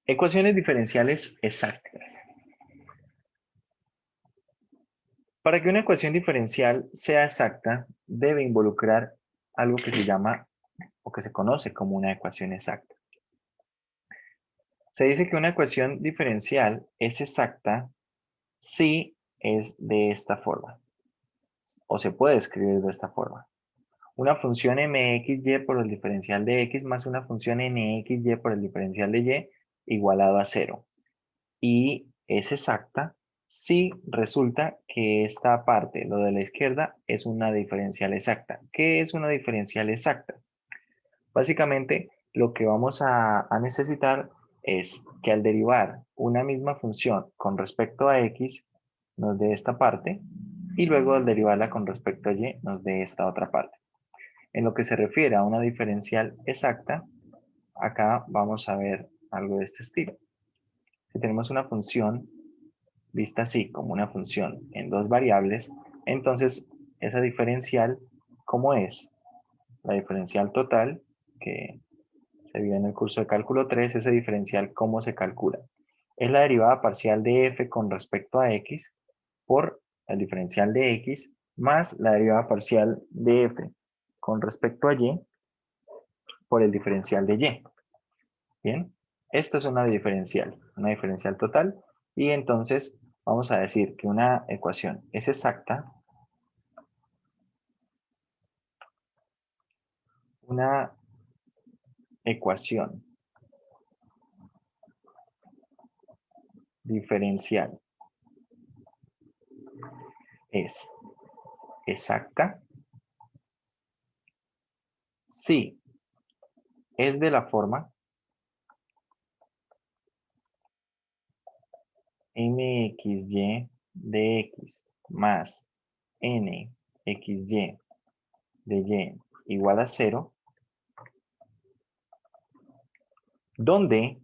Ecuaciones diferenciales exactas. Para que una ecuación diferencial sea exacta, debe involucrar algo que se llama o que se conoce como una ecuación exacta. Se dice que una ecuación diferencial es exacta si es de esta forma, o se puede escribir de esta forma. Una función mxy por el diferencial de x más una función nxy por el diferencial de y igualado a 0. Y es exacta si resulta que esta parte, lo de la izquierda, es una diferencial exacta. ¿Qué es una diferencial exacta? Básicamente, lo que vamos a necesitar es que al derivar una misma función con respecto a x, nos dé esta parte, y luego al derivarla con respecto a y, nos dé esta otra parte. En lo que se refiere a una diferencial exacta, acá vamos a ver algo de este estilo. Si tenemos una función vista así como una función en dos variables, entonces esa diferencial, ¿cómo es? La diferencial total, que se vio en el curso de cálculo 3, ese diferencial, ¿cómo se calcula? Es la derivada parcial de f con respecto a x por el diferencial de x más la derivada parcial de f con respecto a y por el diferencial de y. Bien, esto es una diferencial total, y entonces vamos a decir que una ecuación es exacta, una ecuación diferencial es exacta si es de la forma mxy de x más nxy de y igual a 0, donde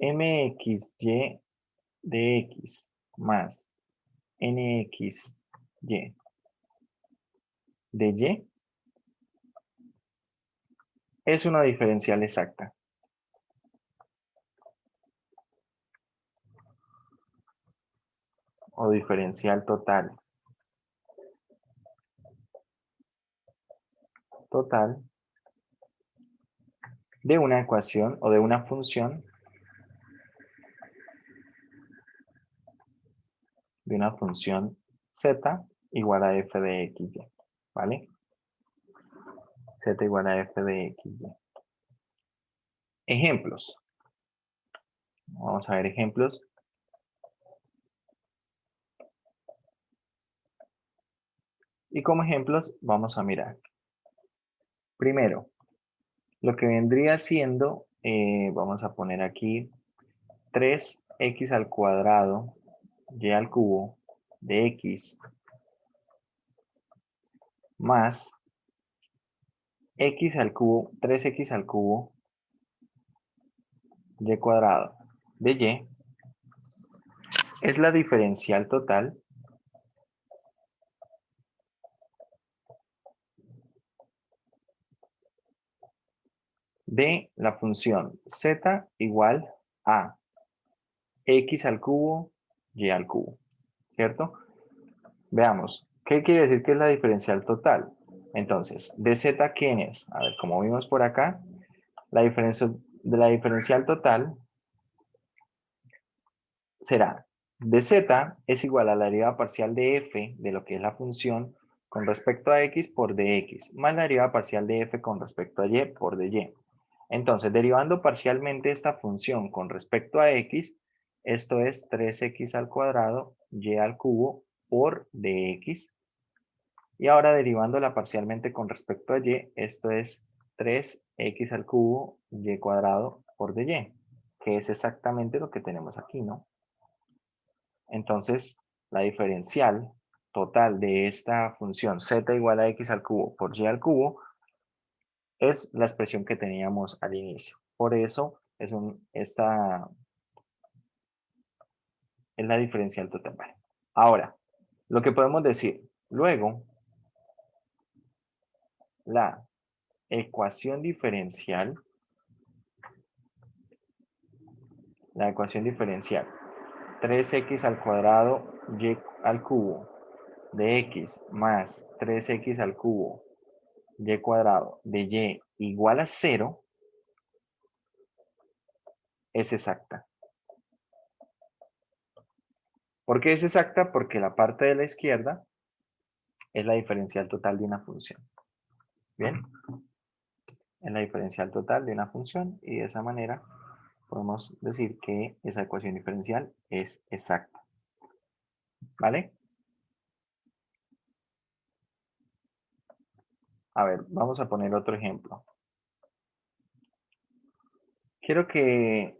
mxy de x más nxy de y es una diferencial exacta. O diferencial total. Total de una ecuación o de una función z igual a f de x, y, ¿vale? Z igual a f de x, y. Ejemplos. Vamos a ver ejemplos. Y como ejemplos vamos a mirar. Primero, lo que vendría siendo, vamos a poner aquí 3x al cuadrado y al cubo de x más x al cubo, 3x al cubo y cuadrado de y es la diferencial total de la función z igual a x al cubo y al cubo, ¿cierto? Veamos, ¿qué quiere decir que es la diferencial total? Entonces, de z, ¿quién es? A ver, como vimos por acá, la diferencia de la diferencial total será de z es igual a la derivada parcial de f de lo que es la función con respecto a x por dx, más la derivada parcial de f con respecto a y por dy. Entonces, derivando parcialmente esta función con respecto a x, esto es 3x al cuadrado y al cubo por dx. Y ahora derivándola parcialmente con respecto a y, esto es 3x al cubo y cuadrado por dy, que es exactamente lo que tenemos aquí, ¿no? Entonces, la diferencial total de esta función z igual a x al cubo por y al cubo es la expresión que teníamos al inicio. Por eso esta es la diferencial total. Vale. Ahora, lo que podemos decir, luego, la ecuación diferencial la ecuación diferencial. 3x al cuadrado y al cubo de x más 3x al cubo y cuadrado de y igual a 0 es exacta. ¿Por qué es exacta? Porque la parte de la izquierda es la diferencial total de una función. ¿Bien? Es la diferencial total de una función y de esa manera podemos decir que esa ecuación diferencial es exacta. ¿Vale? A ver, vamos a poner otro ejemplo. Quiero que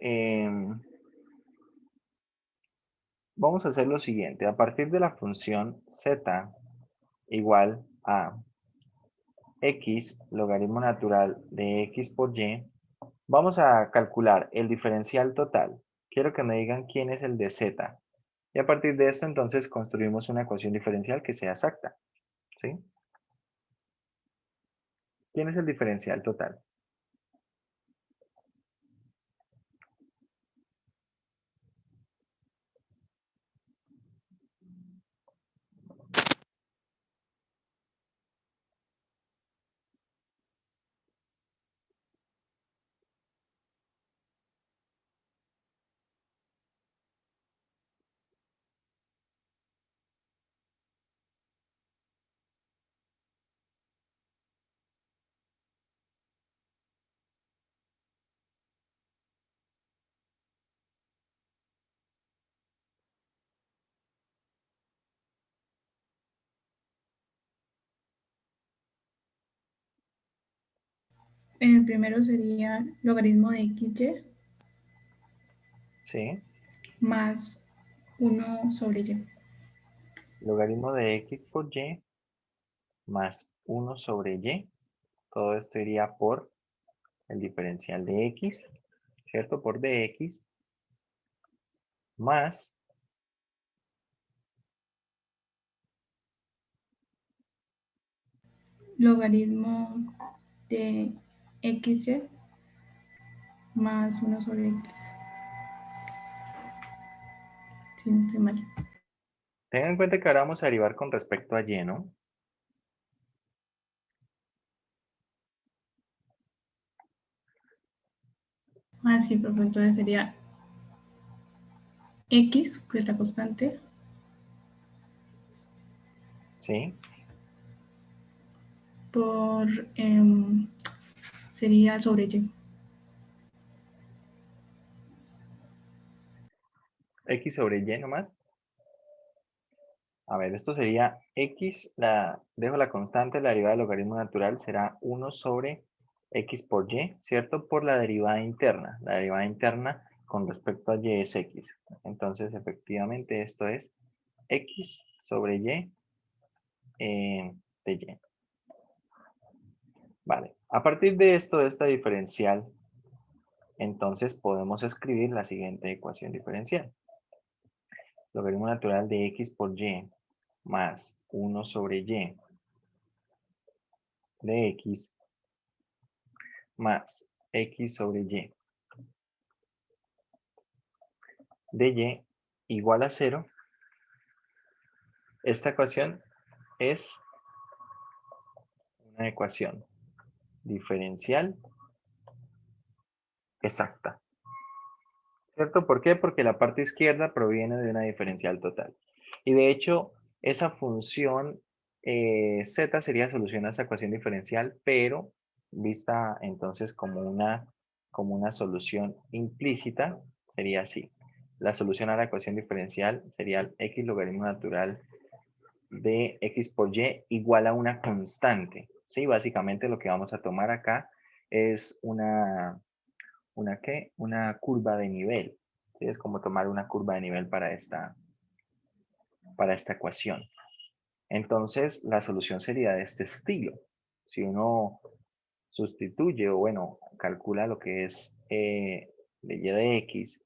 vamos a hacer lo siguiente. A partir de la función z igual a x logaritmo natural de x por y, vamos a calcular el diferencial total. Quiero que me digan quién es el de z. Y a partir de esto, entonces, construimos una ecuación diferencial que sea exacta. ¿Sí? ¿Quién es el diferencial total? El primero sería logaritmo de XY Sí. más 1 sobre Y. Logaritmo de x por y más 1 sobre y. Todo esto iría por el diferencial de x, ¿cierto? Por dx más Logaritmo de XY más 1 sobre X. Si no estoy mal. tengan en cuenta que ahora vamos a derivar con respecto a y, ¿no? Ah, sí, perfecto. Entonces sería X, que es la constante, Sí. por sería sobre Y. X sobre y nomás. A ver, esto sería x, dejo la constante, la derivada del logaritmo natural será 1 sobre x por y, ¿cierto? Por la derivada interna. La derivada interna con respecto a y es x. Entonces, efectivamente, esto es x sobre y de y. Vale. A partir de esto, de esta diferencial, entonces podemos escribir la siguiente ecuación diferencial. Logaritmo natural de x por y más 1 sobre y de x más x sobre y de y igual a 0. Esta ecuación es una ecuación diferencial exacta. ¿Cierto? ¿Por qué? Porque la parte izquierda proviene de una diferencial total. Y de hecho, esa función z sería solución a esa ecuación diferencial, pero vista entonces como una solución implícita, sería así. La solución a la ecuación diferencial sería el x logaritmo natural de x por y igual a una constante. ¿Sí? Básicamente lo que vamos a tomar acá es ¿qué? Una curva de nivel. ¿Sí? Es como tomar una curva de nivel para esta ecuación. Entonces, la solución sería de este estilo. Si uno sustituye o, bueno, calcula lo que es de y de x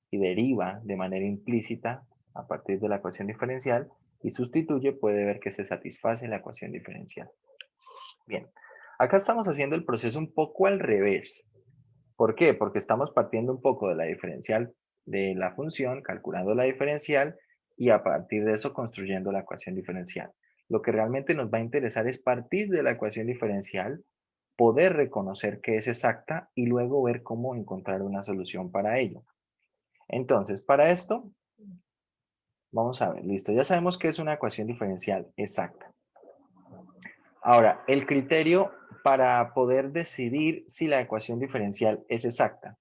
y deriva de manera implícita a partir de la ecuación diferencial y sustituye, puede ver que se satisface la ecuación diferencial. Bien, acá estamos haciendo el proceso un poco al revés. ¿Por qué? Porque estamos partiendo un poco de la diferencial de la función, calculando la diferencial y a partir de eso construyendo la ecuación diferencial. Lo que realmente nos va a interesar es partir de la ecuación diferencial, poder reconocer que es exacta y luego ver cómo encontrar una solución para ello. Entonces, para esto, vamos a ver, listo, ya sabemos que es una ecuación diferencial exacta. Ahora, el criterio para poder decidir si la ecuación diferencial es exacta.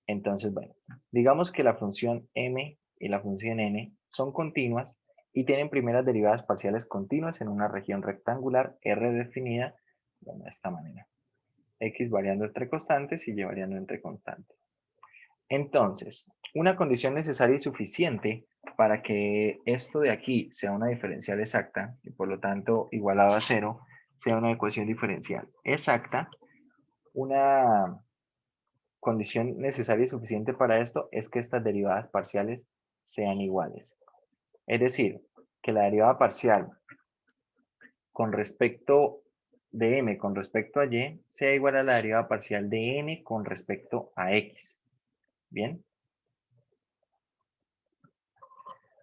Entonces, bueno, digamos que la función m y la función n son continuas y tienen primeras derivadas parciales continuas en una región rectangular R definida de esta manera. X variando entre constantes y Y variando entre constantes. Entonces, una condición necesaria y suficiente para que esto de aquí sea una diferencial exacta y por lo tanto igualado a cero sea una ecuación diferencial exacta, una condición necesaria y suficiente para esto es que estas derivadas parciales sean iguales. Es decir, que la derivada parcial con respecto de m con respecto a y sea igual a la derivada parcial de n con respecto a x. ¿Bien?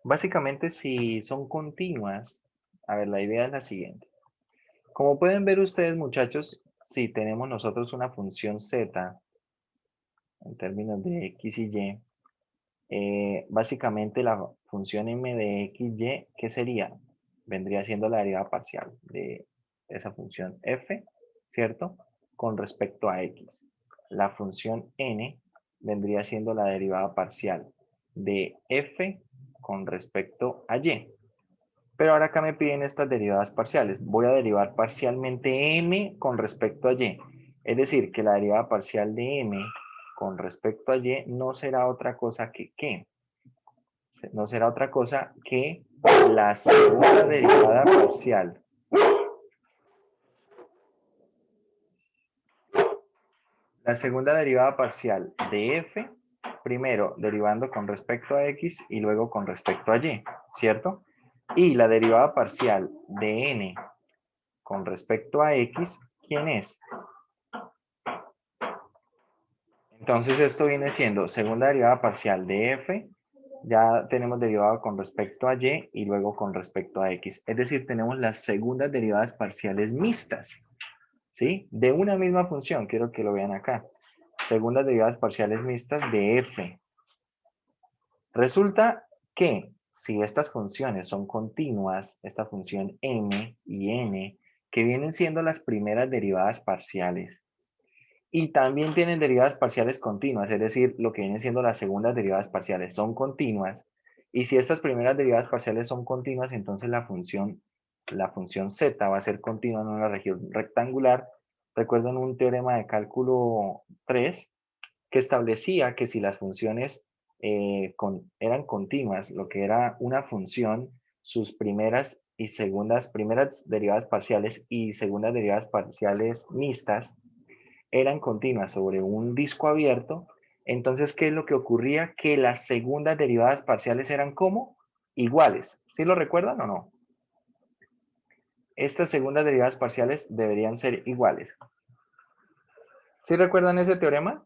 Básicamente, si son continuas, a ver, la idea es la siguiente. Como pueden ver ustedes, muchachos, si tenemos nosotros una función z en términos de x y y, básicamente la función m de x, y, ¿qué sería? Vendría siendo la derivada parcial de esa función f, ¿cierto? Con respecto a x. La función n vendría siendo la derivada parcial de f con respecto a y. Pero ahora acá me piden estas derivadas parciales. Voy a derivar parcialmente m con respecto a y. Es decir, que la derivada parcial de m con respecto a y no será otra cosa que ¿qué? No será otra cosa que la segunda derivada parcial. La segunda derivada parcial de f, primero derivando con respecto a x y luego con respecto a y, ¿cierto? Y la derivada parcial de n con respecto a x, ¿quién es? Entonces esto viene siendo segunda derivada parcial de f, ya tenemos derivado con respecto a y y luego con respecto a x. Es decir, tenemos las segundas derivadas parciales mixtas, ¿sí? De una misma función, quiero que lo vean acá. Segundas derivadas parciales mixtas de f. Resulta que si estas funciones son continuas, esta función m y n, que vienen siendo las primeras derivadas parciales, y también tienen derivadas parciales continuas, es decir, lo que vienen siendo las segundas derivadas parciales son continuas. Y si estas primeras derivadas parciales son continuas, entonces la función z va a ser continua en una región rectangular. Recuerden un teorema de cálculo 3 que establecía que si las funciones eran continuas, lo que era una función, sus primeras y segundas, primeras derivadas parciales y segundas derivadas parciales mixtas, eran continuas sobre un disco abierto, entonces, ¿qué es lo que ocurría? Que las segundas derivadas parciales eran como iguales. ¿Sí lo recuerdan o no? Estas segundas derivadas parciales deberían ser iguales. ¿Sí recuerdan ese teorema?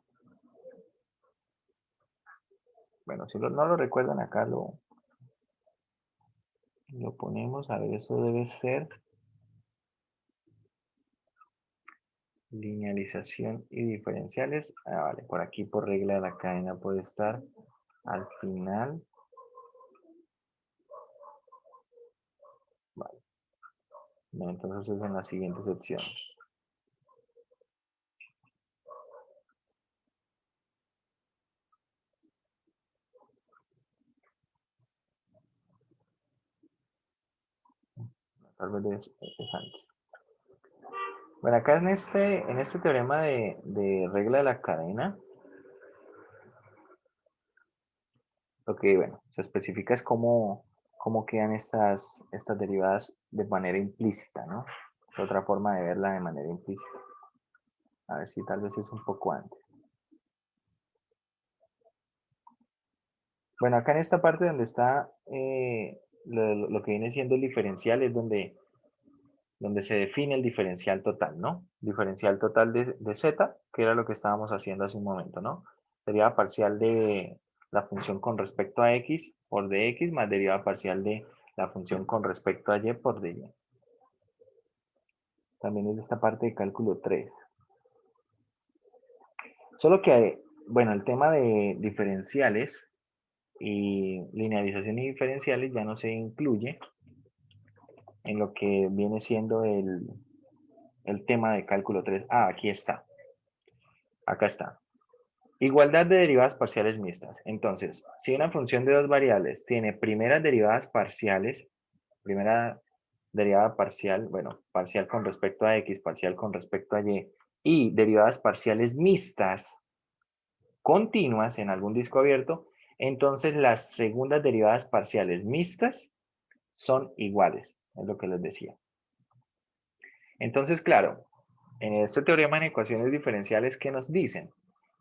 Bueno, si no lo recuerdan, acá lo ponemos. A ver, eso debe ser linealización y diferenciales. Ah, vale, por aquí por regla de la cadena puede estar al final. Vale. No, entonces es en la siguiente sección. Tal vez es antes. Bueno, acá en este teorema de regla de la cadena, lo que bueno, se especifica es cómo quedan estas derivadas de manera implícita, ¿no? Es otra forma de verla de manera implícita. A ver si tal vez es un poco antes. Bueno, acá en esta parte donde está lo que viene siendo el diferencial es donde se define el diferencial total, ¿no? Diferencial total de z, que era lo que estábamos haciendo hace un momento, ¿no? Sería parcial de la función con respecto a x por dx más derivada parcial de la función con respecto a y por dy. También es esta parte de cálculo 3. Solo que, bueno, el tema de diferenciales y linealización y diferenciales ya no se incluye en lo que viene siendo el tema de cálculo 3. Ah, aquí está. Acá está. Igualdad de derivadas parciales mixtas. Entonces, si una función de dos variables tiene primeras derivadas parciales, primera derivada parcial, bueno, parcial con respecto a x, parcial con respecto a y derivadas parciales mixtas continuas en algún disco abierto, entonces las segundas derivadas parciales mixtas son iguales, es lo que les decía. Entonces, claro, en este teorema en ecuaciones diferenciales, ¿qué nos dicen?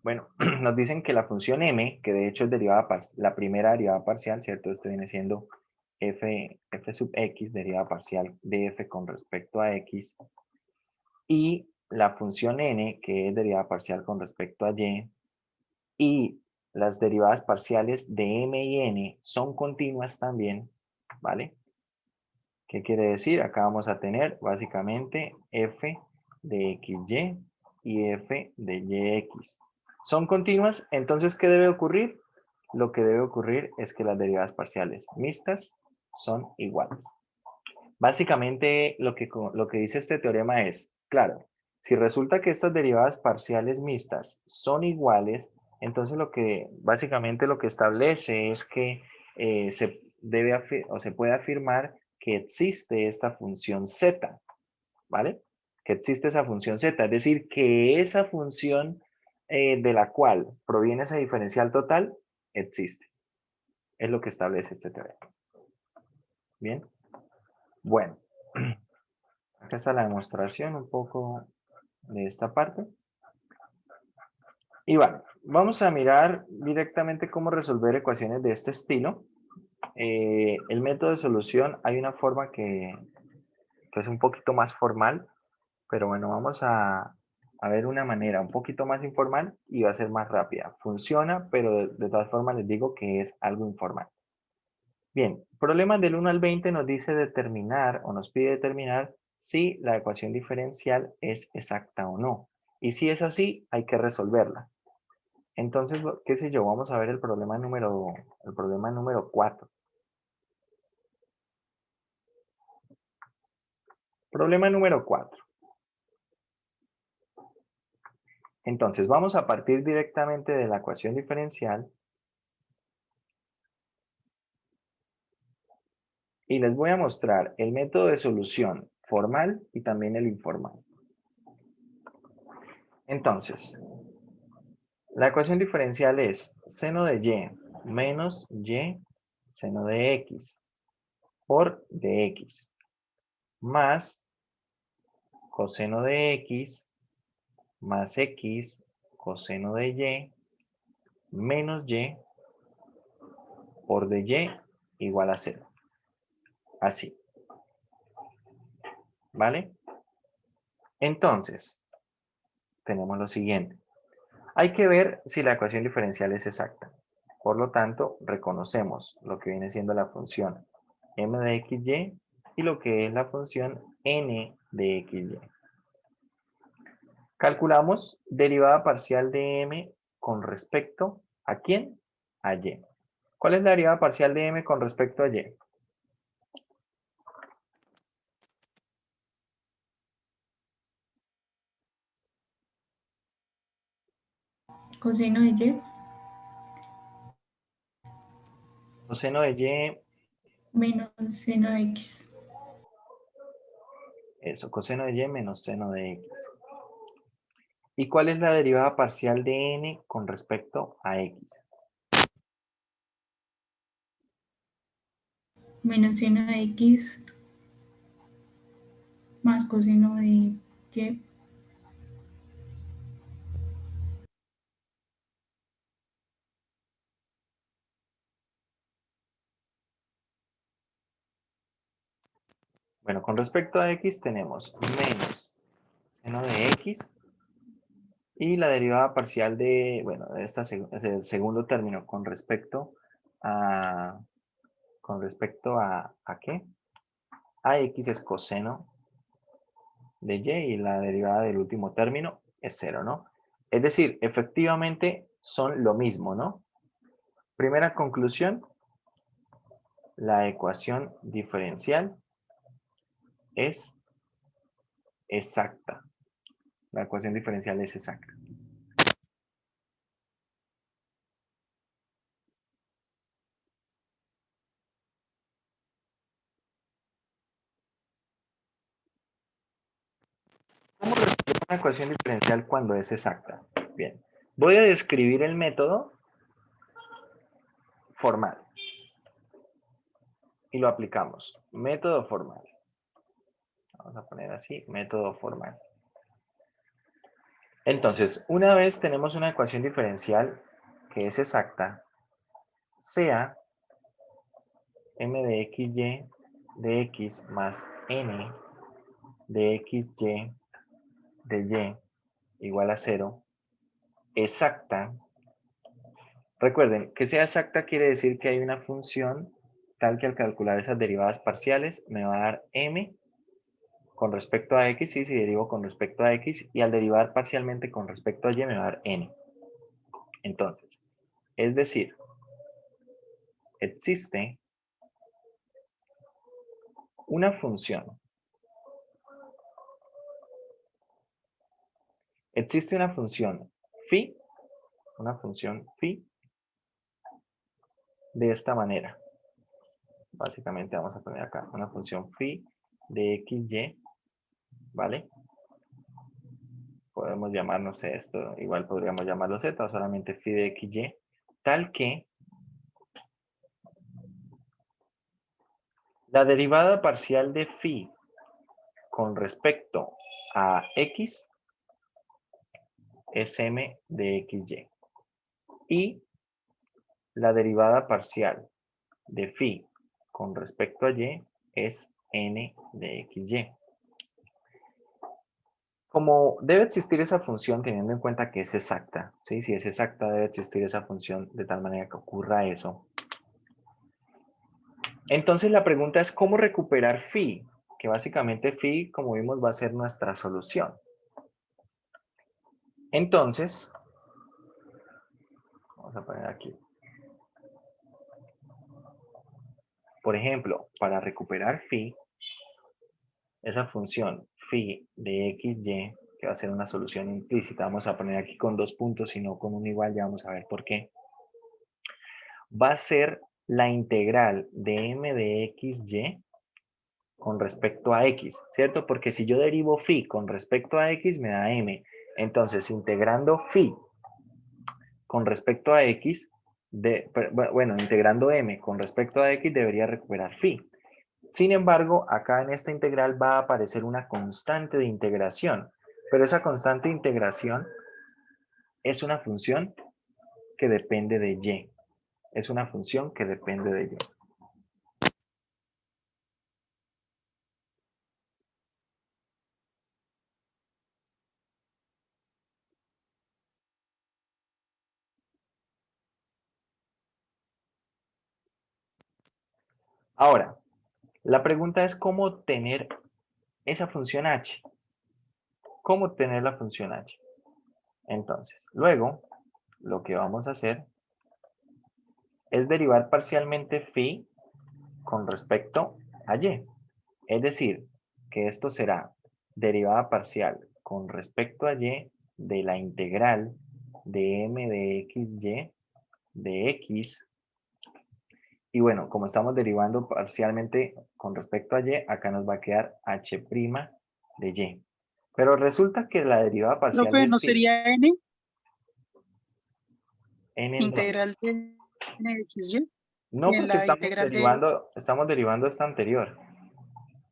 Bueno, nos dicen que la función m, que de hecho es la primera derivada parcial, ¿cierto? Esto viene siendo f sub x, derivada parcial de f con respecto a x, y la función n, que es derivada parcial con respecto a y las derivadas parciales de m y n son continuas también, ¿vale? ¿Qué quiere decir? Acá vamos a tener básicamente f de xy y f de yx. Son continuas, entonces, ¿qué debe ocurrir? Lo que debe ocurrir es que las derivadas parciales mixtas son iguales. Básicamente, lo que dice este teorema es, claro, si resulta que estas derivadas parciales mixtas son iguales, entonces básicamente lo que establece es que se puede afirmar que existe esta función z, ¿vale? Que existe esa función z, es decir, que esa función de la cual proviene ese diferencial total existe. Es lo que establece este teorema. Bien. Bueno, acá está la demostración un poco de esta parte. Y bueno, vamos a mirar directamente cómo resolver ecuaciones de este estilo. El método de solución, hay una forma que es un poquito más formal, pero bueno, vamos a ver una manera un poquito más informal y va a ser más rápida. Funciona, pero de todas formas les digo que es algo informal. Bien, problema del 1 al 20 nos dice determinar o nos pide determinar si la ecuación diferencial es exacta o no. Y si es así, hay que resolverla. Entonces, qué sé yo, vamos a ver el problema número 4. Problema número 4. Entonces, vamos a partir directamente de la ecuación diferencial y les voy a mostrar el método de solución formal y también el informal. Entonces, la ecuación diferencial es seno de y menos y seno de x por dx más coseno de x más x coseno de y menos y por dy igual a 0. Así, ¿vale? Entonces, tenemos lo siguiente. Hay que ver si la ecuación diferencial es exacta. Por lo tanto, reconocemos lo que viene siendo la función m de xy y lo que es la función n de xy. Calculamos derivada parcial de m con respecto ¿a quién? A y. ¿Cuál es la derivada parcial de m con respecto a y? Coseno de y Coseno de y, menos seno de x. eso, coseno de y menos seno de x. ¿Y cuál es la derivada parcial de n con respecto a x? Menos seno de x más coseno de y. Bueno, con respecto a x tenemos menos seno de x Y la derivada parcial de, bueno, de el segundo término con respecto a, ¿a qué? A x es coseno de y y la derivada del último término es 0, ¿no? Es decir, efectivamente son lo mismo, ¿no? Primera conclusión, la ecuación diferencial es exacta. La ecuación diferencial es exacta. ¿Cómo resolver una ecuación diferencial cuando es exacta? Bien, voy a describir el método formal y lo aplicamos. Método formal. Vamos a poner así, método formal. Entonces, una vez tenemos una ecuación diferencial que es exacta, sea m de xy de x más n de xy de y igual a 0, exacta. Recuerden, que sea exacta quiere decir que hay una función tal que al calcular esas derivadas parciales me va a dar m con respecto a x, y si derivo con respecto a x, y al derivar parcialmente con respecto a y me va a dar n. Entonces, es decir, existe una función. Existe una función phi de esta manera. Básicamente vamos a poner acá una función phi de xy, ¿vale? Podemos llamar, no sé, esto igual podríamos llamarlo z, o solamente phi de xy, tal que la derivada parcial de phi con respecto a x es m de xy. Y la derivada parcial de phi con respecto a y es n de xy. Como debe existir esa función teniendo en cuenta que es exacta, ¿sí? Si es exacta debe existir esa función de tal manera que ocurra eso. Entonces la pregunta es ¿cómo recuperar phi? Que básicamente phi, como vimos, va a ser nuestra solución. Entonces, vamos a poner aquí. Por ejemplo, para recuperar phi, esa función phi de xy, que va a ser una solución implícita, vamos a poner aquí con 2 puntos y no con un igual, ya vamos a ver por qué. Va a ser la integral de m de xy con respecto a x, ¿cierto? Porque si yo derivo phi con respecto a x me da m. Entonces, integrando phi con respecto a x, bueno, integrando m con respecto a x debería recuperar phi. Sin embargo, acá en esta integral va a aparecer una constante de integración, pero esa constante de integración es una función que depende de y. Es una función que depende de y. Ahora, la pregunta es cómo obtener esa función h. ¿Cómo obtener la función h? Entonces, luego, lo que vamos a hacer es derivar parcialmente phi con respecto a y. Es decir, que esto será derivada parcial con respecto a y de la integral de m de xy de x. Y bueno, como estamos derivando parcialmente con respecto a y, acá nos va a quedar h' de y. Pero resulta que la derivada parcial Profe, de ¿no phi, sería n n en dónde? integral de n de xy? No, Y en porque la integral de estamos derivando esta anterior.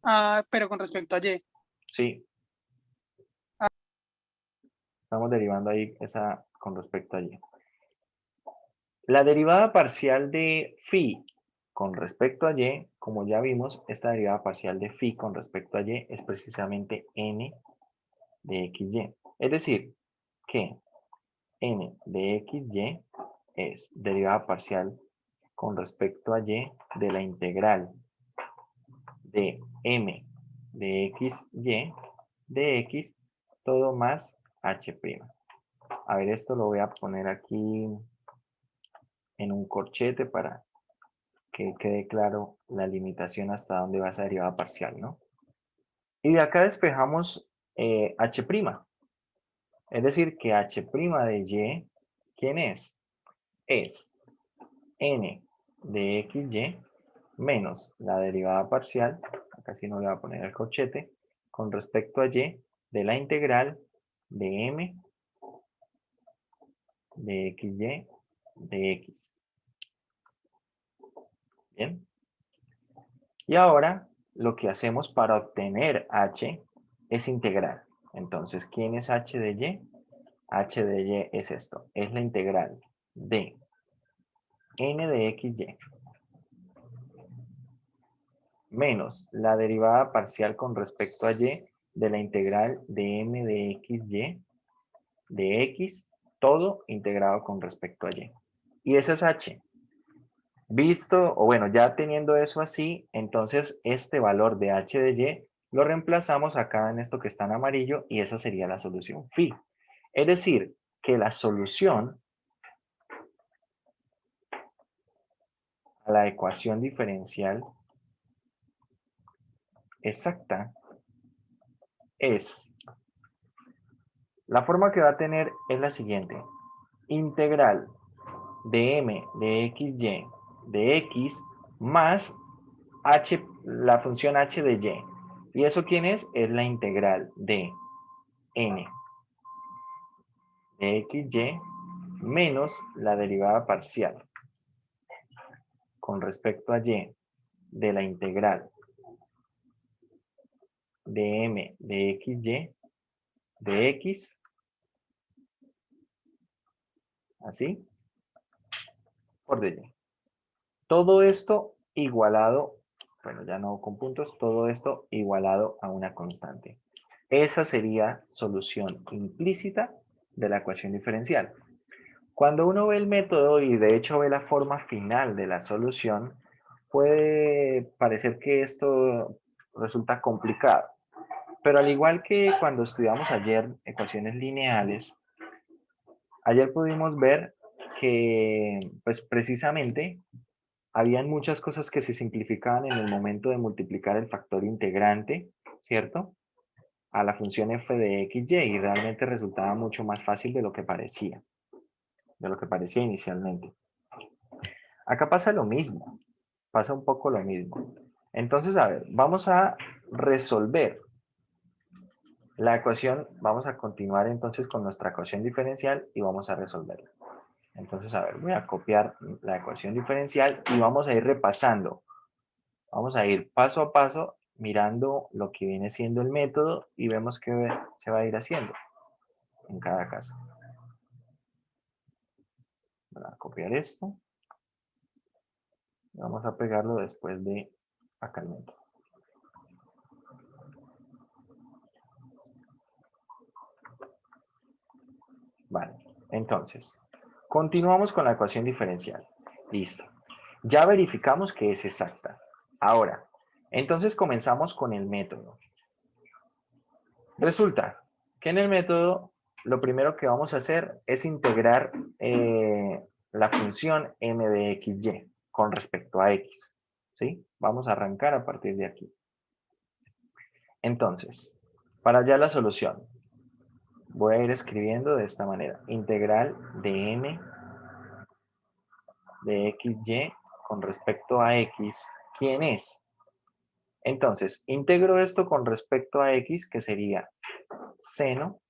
a, pero con respecto a y. Sí, estamos derivando ahí esa con respecto a y. La derivada parcial de phi con respecto a y, como ya vimos, esta derivada parcial de phi con respecto a y es precisamente n de xy. Es decir, que n de xy es derivada parcial con respecto a y de la integral de m de xy de x, todo más h'. A ver, esto lo voy a poner aquí en un corchete para que quede claro la limitación hasta dónde va esa derivada parcial, ¿no? Y de acá despejamos h'. Es decir, que h' de y, ¿quién es? Es n de xy menos la derivada parcial, acá sí no le voy a poner el corchete, con respecto a y de la integral de m de xy de x. Bien. Y ahora lo que hacemos para obtener h es integrar. Entonces, ¿quién es h de y? H de y es esto, es la integral de n de xy menos la derivada parcial con respecto a y de la integral de m de xy de x, todo integrado con respecto a y. Y eso es h. Visto, o bueno, ya teniendo eso así, entonces este valor de h de y lo reemplazamos acá en esto que está en amarillo y esa sería la solución phi. Es decir, que la solución a la ecuación diferencial exacta es, la forma que va a tener es la siguiente, integral de m de xy de x más h, la función h de y. ¿Y eso quién es? Es la integral de n de xy menos la derivada parcial con respecto a y de la integral de m de xy de x, así, por dy. Todo esto igualado, bueno, ya no con puntos, todo esto igualado a una constante. Esa sería solución implícita de la ecuación diferencial. Cuando uno ve el método y de hecho ve la forma final de la solución, puede parecer que esto resulta complicado. Pero al igual que cuando estudiamos ayer ecuaciones lineales, ayer pudimos ver que pues precisamente habían muchas cosas que se simplificaban en el momento de multiplicar el factor integrante, ¿cierto? A la función f de xy y realmente resultaba mucho más fácil de lo que parecía inicialmente. Acá pasa lo mismo, pasa un poco lo mismo. Entonces, a ver, vamos a resolver la ecuación, vamos a continuar entonces con nuestra ecuación diferencial y vamos a resolverla. Entonces, a ver, voy a copiar la ecuación diferencial y vamos a ir repasando. Vamos a ir paso a paso mirando lo que viene siendo el método y vemos qué se va a ir haciendo en cada caso. Voy a copiar esto. Vamos a pegarlo después de acá el método. Vale, entonces, continuamos con la ecuación diferencial. Listo. Ya verificamos que es exacta. Ahora, entonces comenzamos con el método. Resulta que en el método lo primero que vamos a hacer es integrar la función m de xy con respecto a x. ¿Sí? Vamos a arrancar a partir de aquí. Entonces, para allá la solución. Voy a ir escribiendo de esta manera. Integral de m de xy con respecto a x. ¿Quién es? Entonces, integro esto con respecto a x, que sería seno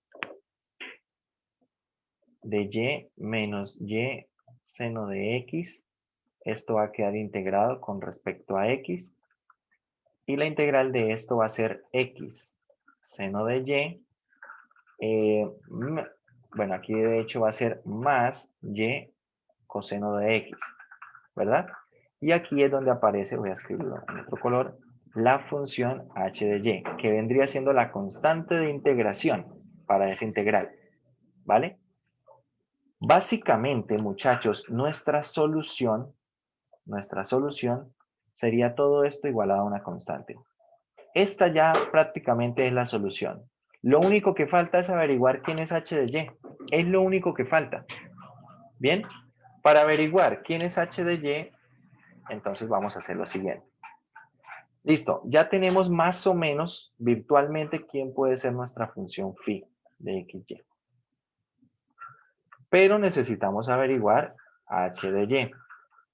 de y menos y seno de x. Esto va a quedar integrado con respecto a x. Y la integral de esto va a ser x seno de y. Bueno, aquí de hecho va a ser más y coseno de x, ¿verdad? Y aquí es donde aparece, voy a escribirlo en otro color, la función h de y, que vendría siendo la constante de integración para esa integral, ¿vale? Básicamente, muchachos, nuestra solución sería todo esto igualado a una constante. Esta ya prácticamente es la solución. Lo único que falta es averiguar quién es h de y. Es lo único que falta. Bien, para averiguar quién es h de y, entonces vamos a hacer lo siguiente. Listo, ya tenemos más o menos virtualmente quién puede ser nuestra función phi de xy. Pero necesitamos averiguar h de y.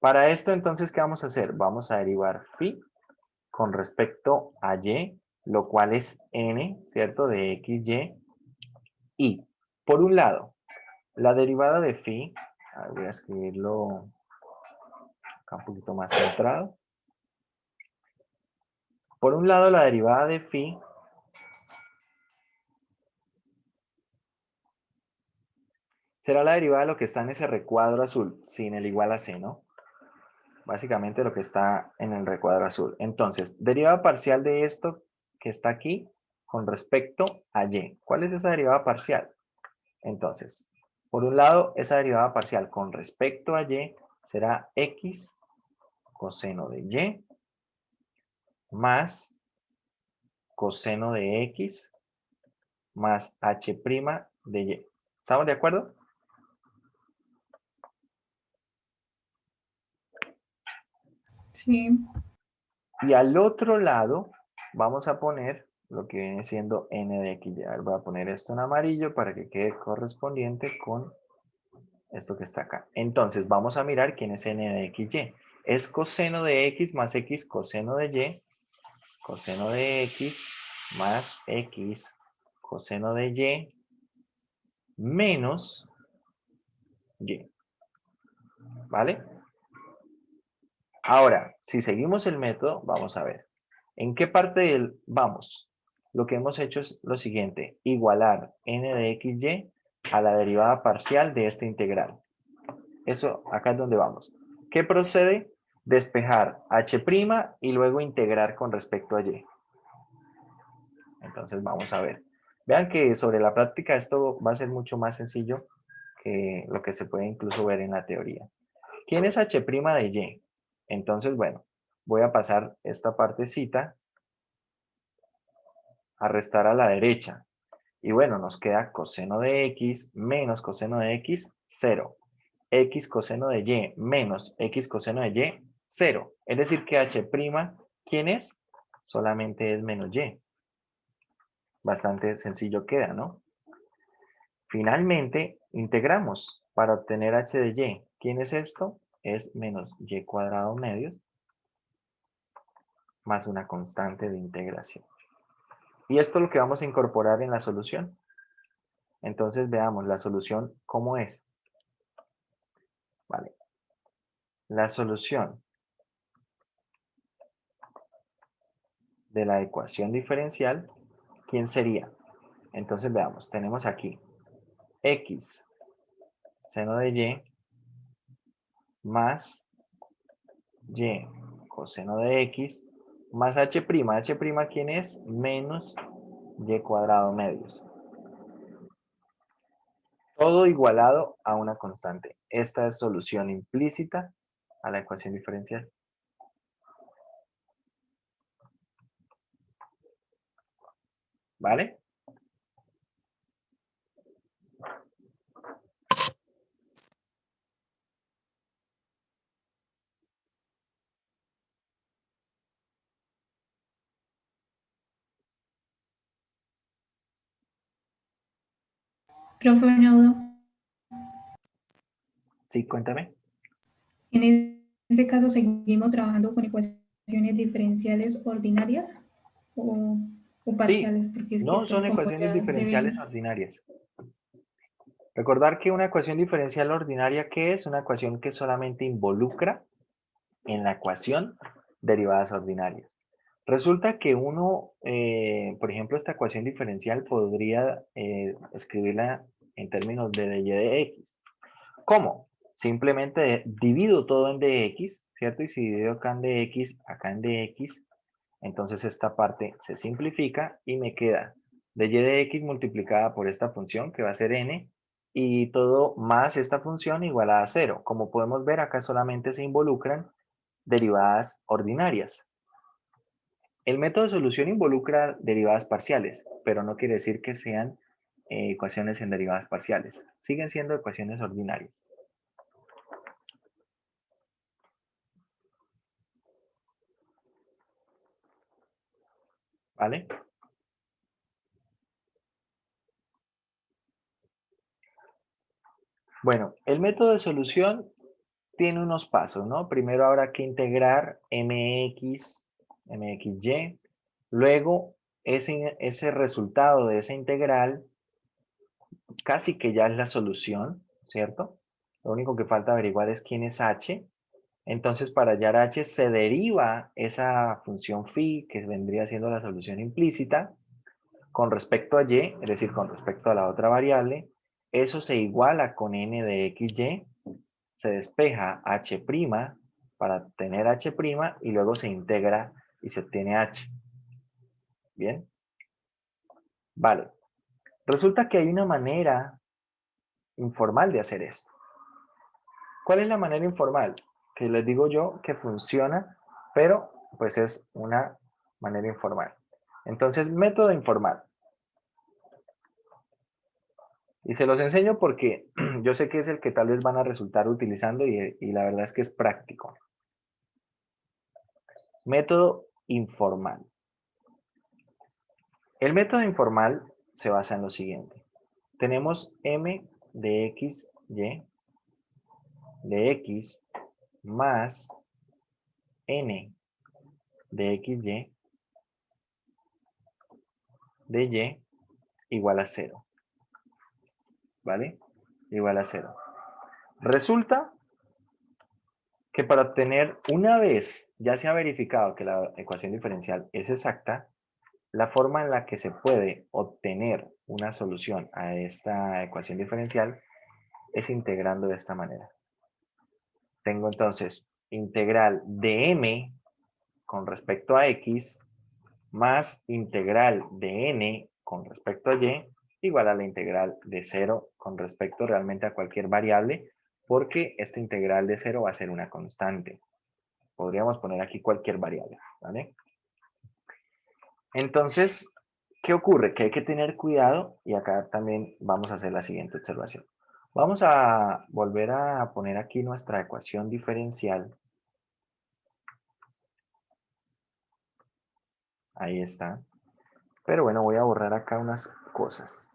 Para esto, entonces, ¿qué vamos a hacer? Vamos a derivar phi con respecto a y, lo cual es n, ¿cierto? De xy. Y, por un lado, la derivada de phi, voy a escribirlo acá un poquito más centrado. Por un lado, la derivada de phi será la derivada de lo que está en ese recuadro azul, sin el igual a c, ¿no? Básicamente lo que está en el recuadro azul. Entonces, derivada parcial de esto que está aquí con respecto a y. ¿Cuál es esa derivada parcial? Entonces, por un lado, esa derivada parcial con respecto a y será x coseno de y más coseno de x más h' de y. ¿Estamos de acuerdo? Sí. Y al otro lado vamos a poner lo que viene siendo n de xy. A ver, voy a poner esto en amarillo para que quede correspondiente con esto que está acá. Entonces vamos a mirar quién es n de xy. Es coseno de x más x coseno de y, coseno de x más x coseno de y menos y. ¿Vale? Ahora, si seguimos el método, vamos a ver. ¿En qué parte del vamos? Lo que hemos hecho es lo siguiente. Igualar n de xy a la derivada parcial de esta integral. Eso, acá es donde vamos. ¿Qué procede? Despejar h' y luego integrar con respecto a y. Entonces vamos a ver. Vean que sobre la práctica esto va a ser mucho más sencillo que lo que se puede incluso ver en la teoría. ¿Quién es h' de y? Entonces, bueno, voy a pasar esta partecita a restar a la derecha. Y bueno, nos queda coseno de x menos coseno de x, 0. X coseno de y menos x coseno de y, 0. Es decir que h', ¿quién es? Solamente es menos y. Bastante sencillo queda, ¿no? Finalmente, integramos para obtener h de y. ¿Quién es esto? Es menos y cuadrado medios más una constante de integración. Y esto es lo que vamos a incorporar en la solución. Entonces veamos la solución, ¿cómo es? Vale. La solución de la ecuación diferencial, ¿quién sería? Entonces veamos, tenemos aquí x seno de y más y coseno de x más h'. H', ¿quién es? Menos y cuadrado medios. Todo igualado a una constante. Esta es solución implícita a la ecuación diferencial. ¿Vale? Profe, una duda. Sí, cuéntame. En este caso, ¿seguimos trabajando con ecuaciones diferenciales ordinarias o Sí, parciales? Porque es que, no pues, son como ecuaciones ya se diferenciales ven, ordinarias. Recordar que una ecuación diferencial ordinaria, ¿qué es? Una ecuación que solamente involucra en la ecuación derivadas ordinarias. Resulta que uno, por ejemplo, esta ecuación diferencial podría escribirla en términos de dy de x. ¿Cómo? Simplemente divido todo en dx, ¿cierto? Y si divido acá en dx, acá en dx, entonces esta parte se simplifica y me queda dy de x multiplicada por esta función que va a ser n y todo más esta función igual a 0. Como podemos ver, acá solamente se involucran derivadas ordinarias. El método de solución involucra derivadas parciales, pero no quiere decir que sean ecuaciones en derivadas parciales. Siguen siendo ecuaciones ordinarias. ¿Vale? Bueno, el método de solución tiene unos pasos, ¿no? Primero habrá que integrar mx, mxy, luego ese resultado de esa integral casi que ya es la solución, ¿cierto? Lo único que falta averiguar es quién es h. Entonces, para hallar h se deriva esa función phi, que vendría siendo la solución implícita, con respecto a y, es decir, con respecto a la otra variable. Eso se iguala con n de xy, se despeja h' para tener h' y luego se integra y se obtiene h. ¿Bien? Vale. Resulta que hay una manera informal de hacer esto. ¿Cuál es la manera informal? Que les digo yo que funciona, pero pues es una manera informal. Entonces, método informal. Y se los enseño porque yo sé que es el que tal vez van a resultar utilizando y la verdad es que es práctico. Método informal. El método informal se basa en lo siguiente. Tenemos m de x, y de x más n de x, y de y igual a 0. ¿Vale? Igual a 0. Resulta que para obtener, una vez ya se ha verificado que la ecuación diferencial es exacta, la forma en la que se puede obtener una solución a esta ecuación diferencial es integrando de esta manera. Tengo entonces integral de m con respecto a x más integral de n con respecto a y igual a la integral de 0 con respecto realmente a cualquier variable, porque esta integral de 0 va a ser una constante. Podríamos poner aquí cualquier variable, ¿vale? Entonces, ¿qué ocurre? Que hay que tener cuidado y acá también vamos a hacer la siguiente observación. Vamos a volver a poner aquí nuestra ecuación diferencial. Ahí está. Pero bueno, voy a borrar acá unas cosas.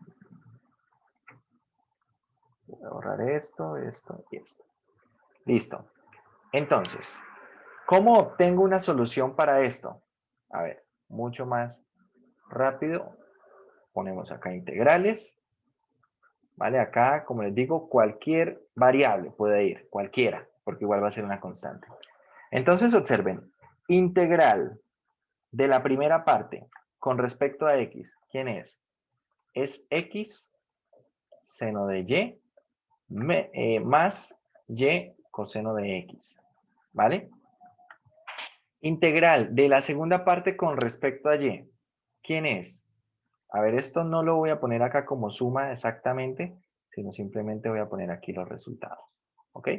Voy a borrar esto, esto y esto. Listo. Entonces, ¿cómo obtengo una solución para esto? A ver, mucho más rápido. Ponemos acá integrales. ¿Vale? Acá, como les digo, cualquier variable puede ir, cualquiera, porque igual va a ser una constante. Entonces, observen, integral de la primera parte con respecto a x, ¿quién es? Es x seno de y más y coseno de x, ¿vale? Integral de la segunda parte con respecto a y, ¿quién es? A ver, esto no lo voy a poner acá como suma exactamente, sino simplemente voy a poner aquí los resultados. ¿Ok?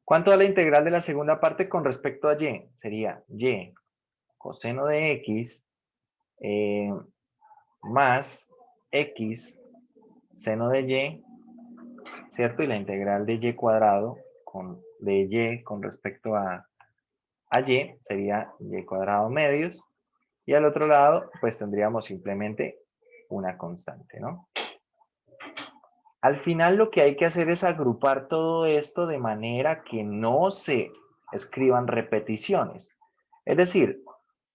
¿Cuánto da la integral de la segunda parte con respecto a y? Sería y coseno de x más x seno de y, ¿cierto? Y la integral de y cuadrado de y con respecto a y sería y cuadrado medios. Y al otro lado, pues tendríamos simplemente una constante, ¿no? Al final lo que hay que hacer es agrupar todo esto de manera que no se escriban repeticiones. Es decir,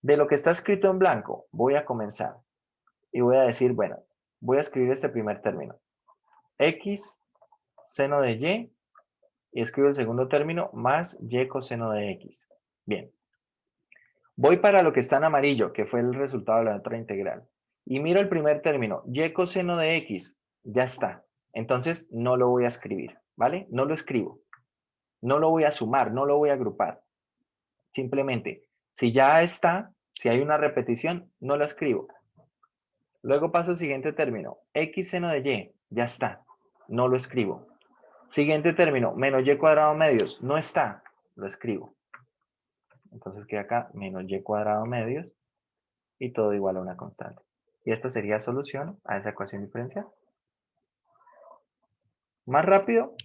de lo que está escrito en blanco, voy a comenzar y voy a decir, bueno, voy a escribir este primer término. X seno de y escribo el segundo término más y coseno de x. Bien. Voy para lo que está en amarillo, que fue el resultado de la otra integral. Y miro el primer término, y coseno de x, ya está. Entonces no lo voy a escribir, ¿vale? No lo escribo. No lo voy a sumar, no lo voy a agrupar. Simplemente, si ya está, si hay una repetición, no lo escribo. Luego paso al siguiente término, x seno de y, ya está. no lo escribo. Siguiente término, menos y cuadrado medios, no está, lo escribo. Entonces queda acá menos y cuadrado medios y todo igual a una constante. Y esta sería solución a esa ecuación diferencial. ¿Más rápido?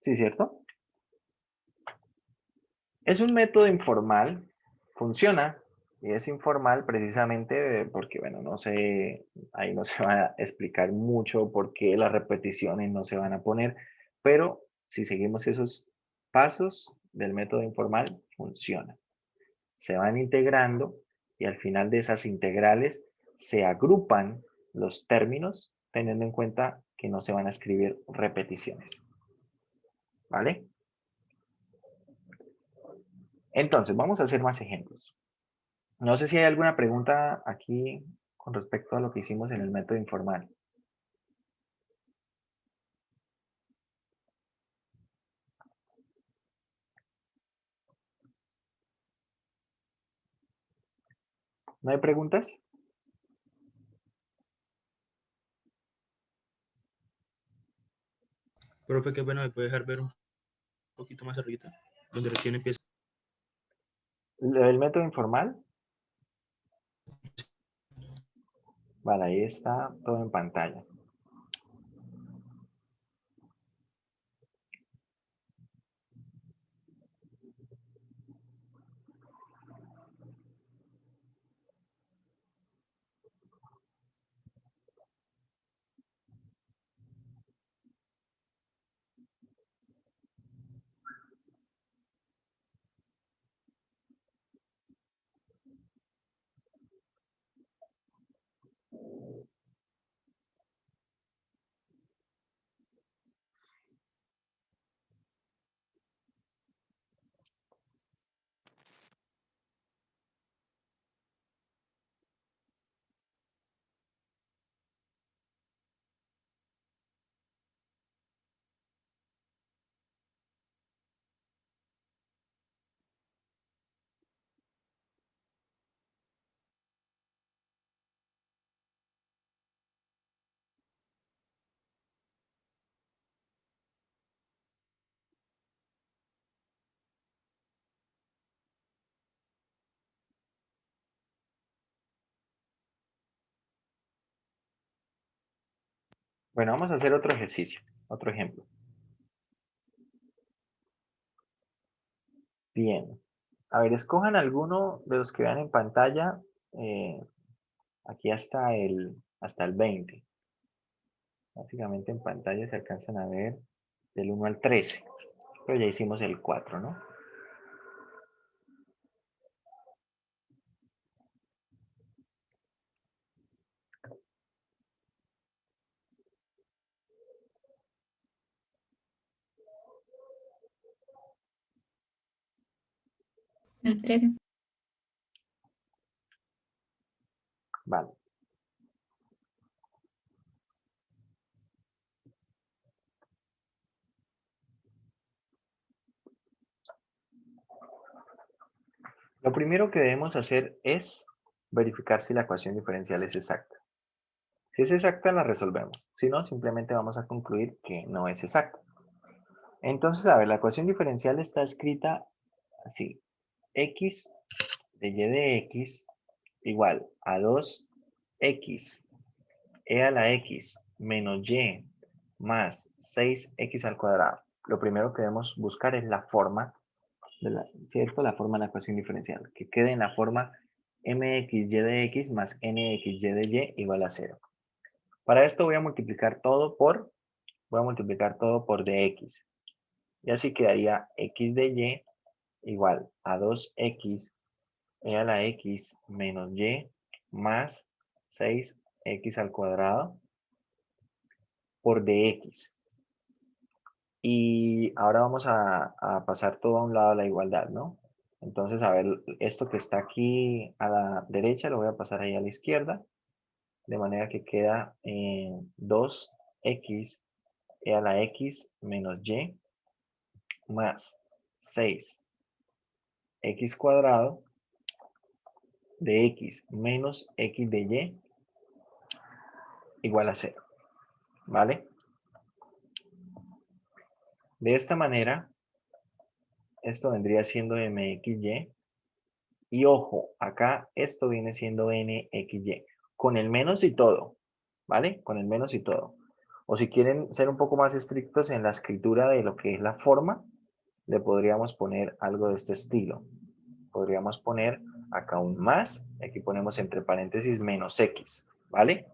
Sí, ¿cierto? Es un método informal, funciona, y es informal precisamente porque, bueno, no sé, ahí no se va a explicar mucho por qué las repeticiones no se van a poner, pero si seguimos esos pasos del método informal, funciona. Se van integrando y al final de esas integrales se agrupan los términos teniendo en cuenta que no se van a escribir repeticiones. ¿Vale? Entonces, vamos a hacer más ejemplos. No sé si hay alguna pregunta aquí con respecto a lo que hicimos en el método informal. ¿No hay preguntas? Profe, qué bueno, me puede dejar ver un poquito más arriba, donde recién empieza. El método informal. Vale, ahí está todo en pantalla. Bueno, vamos a hacer otro ejercicio, otro ejemplo. Bien. A ver, escojan alguno de los que vean en pantalla, aquí hasta el 20. Básicamente en pantalla se alcanzan a ver del 1 al 13. Pero ya hicimos el 4, ¿no? El 13. Vale. Lo primero que debemos hacer es verificar si la ecuación diferencial es exacta. Si es exacta, la resolvemos. Si no, simplemente vamos a concluir que no es exacta. Entonces, a ver, la ecuación diferencial está escrita así. X de y de x igual a 2x e a la x menos y más 6x al cuadrado. Lo primero que debemos buscar es la forma, ¿cierto? La forma de la ecuación diferencial, que quede en la forma mxy de x más nxy de y igual a 0. Para esto voy a multiplicar todo por dx. Y así quedaría x de y igual a 2x e a la x menos y más 6x al cuadrado por dx. Y ahora vamos a pasar todo a un lado a la igualdad, ¿no? Entonces, a ver, esto que está aquí a la derecha lo voy a pasar ahí a la izquierda, de manera que queda 2x e a la x menos y más 6x cuadrado de x menos x de y igual a 0. ¿vale? De esta manera, esto vendría siendo mxy. Y ojo, acá esto viene siendo nxy. Con el menos y todo, ¿vale? Con el menos y todo. O si quieren ser un poco más estrictos en la escritura de lo que es la forma, le podríamos poner algo de este estilo. Podríamos poner acá un más, aquí ponemos entre paréntesis menos x, ¿vale?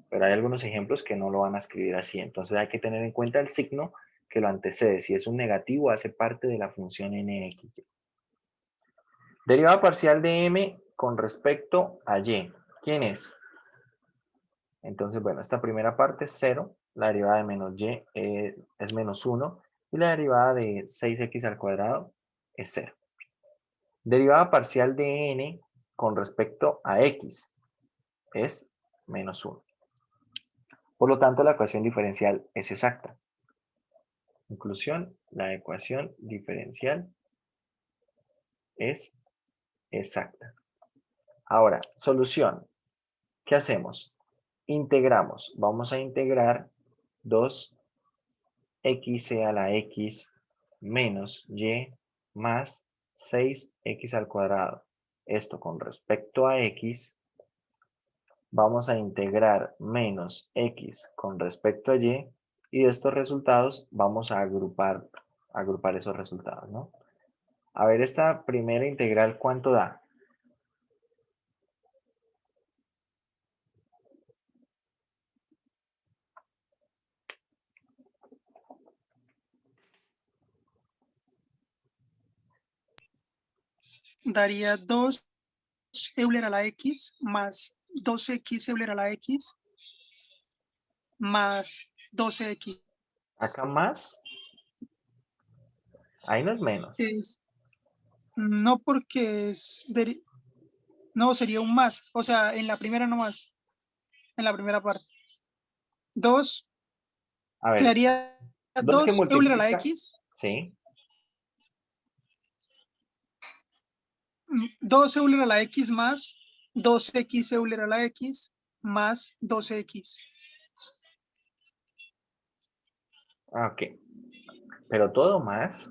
Pero hay algunos ejemplos que no lo van a escribir así, entonces hay que tener en cuenta el signo que lo antecede. Si es un negativo, hace parte de la función nxy. Derivada parcial de m con respecto a y. ¿Quién es? Entonces, bueno, esta primera parte es 0, la derivada de menos y es menos 1 y la derivada de 6x al cuadrado es 0. Derivada parcial de n con respecto a x es menos 1. Por lo tanto, la ecuación diferencial es exacta. Conclusión, la ecuación diferencial es exacta. Ahora, solución. ¿Qué hacemos? Integramos. Vamos a integrar 2x a la x menos y más 6x al cuadrado. Esto con respecto a x. Vamos a integrar menos x con respecto a y. Y de estos resultados vamos a agrupar esos resultados, ¿no? A ver, esta primera integral, ¿cuánto da? Daría 2 Euler a la x más 2x Euler a la x más 12x. Acá más. Ahí no es menos. No porque no, sería un más. O sea, en la primera no más. En la primera parte. 2 A ver, quedaría 2 que 2 Euler a la multiplica. x. Sí. 2 Euler a la x más 2x Euler a la x más 12x. Ok. Pero todo más.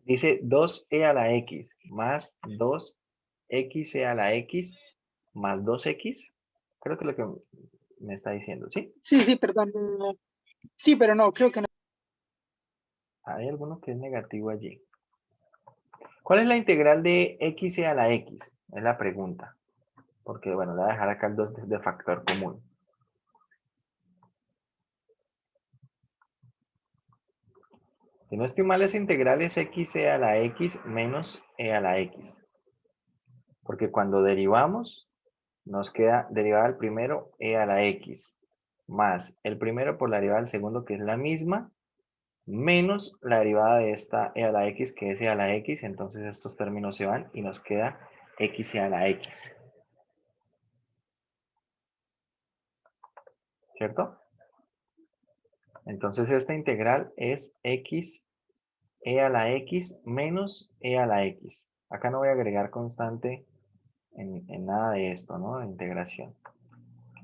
Dice 2e a la x más 2xe a la x más 2x. Creo que es lo que me está diciendo, ¿sí? Sí, perdón. Sí, pero no, creo que no. Hay alguno que es negativo allí. ¿Cuál es la integral de x a la x? Es la pregunta. Porque, bueno, le voy a dejar acá el 2 de factor común. Si no estoy mal, esa integral es xe a la x menos e a la x. Porque cuando derivamos, nos queda derivada del primero e a la x, más el primero por la derivada del segundo, que es la misma, menos la derivada de esta e a la x, que es e a la x. Entonces estos términos se van y nos queda x e a la x. ¿Cierto? Entonces esta integral es x e a la x menos e a la x. Acá no voy a agregar constante en nada de esto, ¿no? De integración.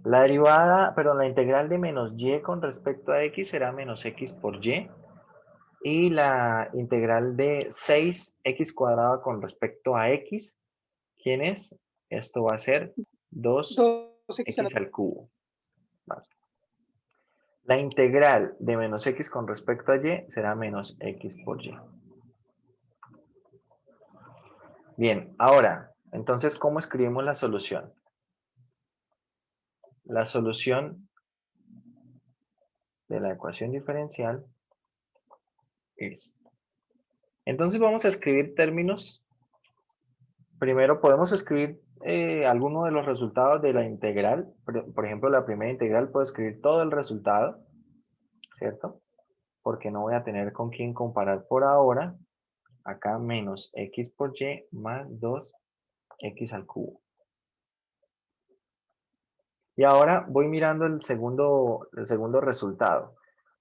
La derivada, perdón, la integral de menos y con respecto a x será menos x por y. Y la integral de 6x cuadrado con respecto a x, ¿quién es? Esto va a ser 2x a la2x al cubo. Vale. La integral de menos x con respecto a y será menos x por y. Bien, ahora, entonces, ¿cómo escribimos la solución? La solución de la ecuación diferencial es... Entonces vamos a escribir términos. Primero podemos escribir alguno de los resultados de la integral. Por ejemplo, la primera integral puedo escribir todo el resultado, ¿cierto? Porque no voy a tener con quién comparar por ahora. Acá menos x por y más 2x al cubo. Y ahora voy mirando el segundo resultado.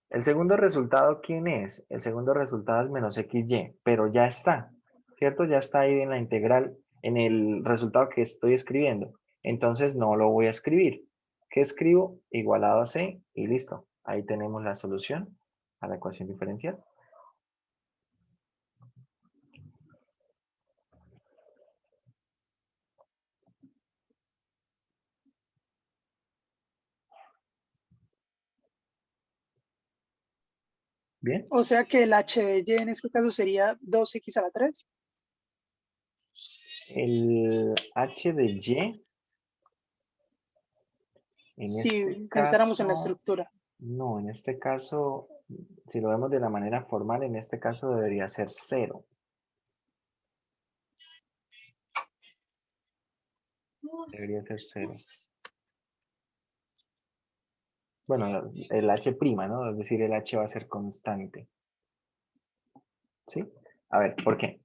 El segundo resultado, ¿quién es? El segundo resultado es menos xy, pero ya está, ¿cierto? Ya está ahí en la integral, en el resultado que estoy escribiendo. Entonces no lo voy a escribir. ¿Qué escribo? Igualado a C y listo. Ahí tenemos la solución a la ecuación diferencial. Bien. O sea que el h de y en este caso sería 2x a la 3. El h de y, en Si este pensáramos en la caso, estructura. no, en este caso, si lo vemos de la manera formal, en este caso debería ser 0. Debería ser 0. Bueno, el h', ¿no? Es decir, el h va a ser constante. ¿Sí? A ver, ¿por qué?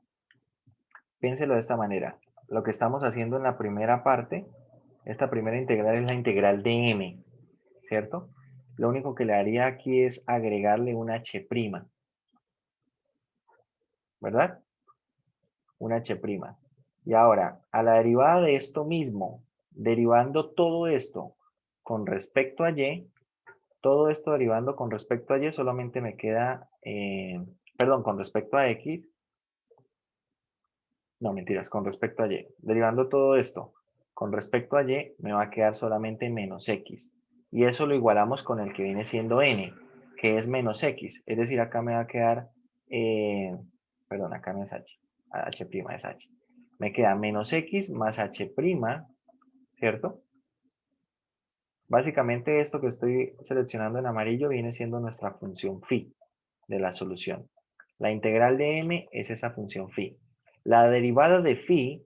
Piénselo de esta manera. Lo que estamos haciendo en la primera parte, esta primera integral es la integral de m, ¿cierto? Lo único que le haría aquí es agregarle un h', ¿verdad? Un h'. Y ahora, a la derivada de esto mismo, derivando todo esto con respecto a y, todo esto derivando con respecto a y, solamente me queda, perdón, con respecto a x, no, mentiras, con respecto a y. Derivando todo esto con respecto a y, me va a quedar solamente menos x. Y eso lo igualamos con el que viene siendo n, que es menos x. Es decir, acá me va a quedar, perdón, acá no es h, h' es h. Me queda menos x más h', ¿cierto? Básicamente esto que estoy seleccionando en amarillo viene siendo nuestra función phi de la solución. La integral de m es esa función phi. La derivada de phi,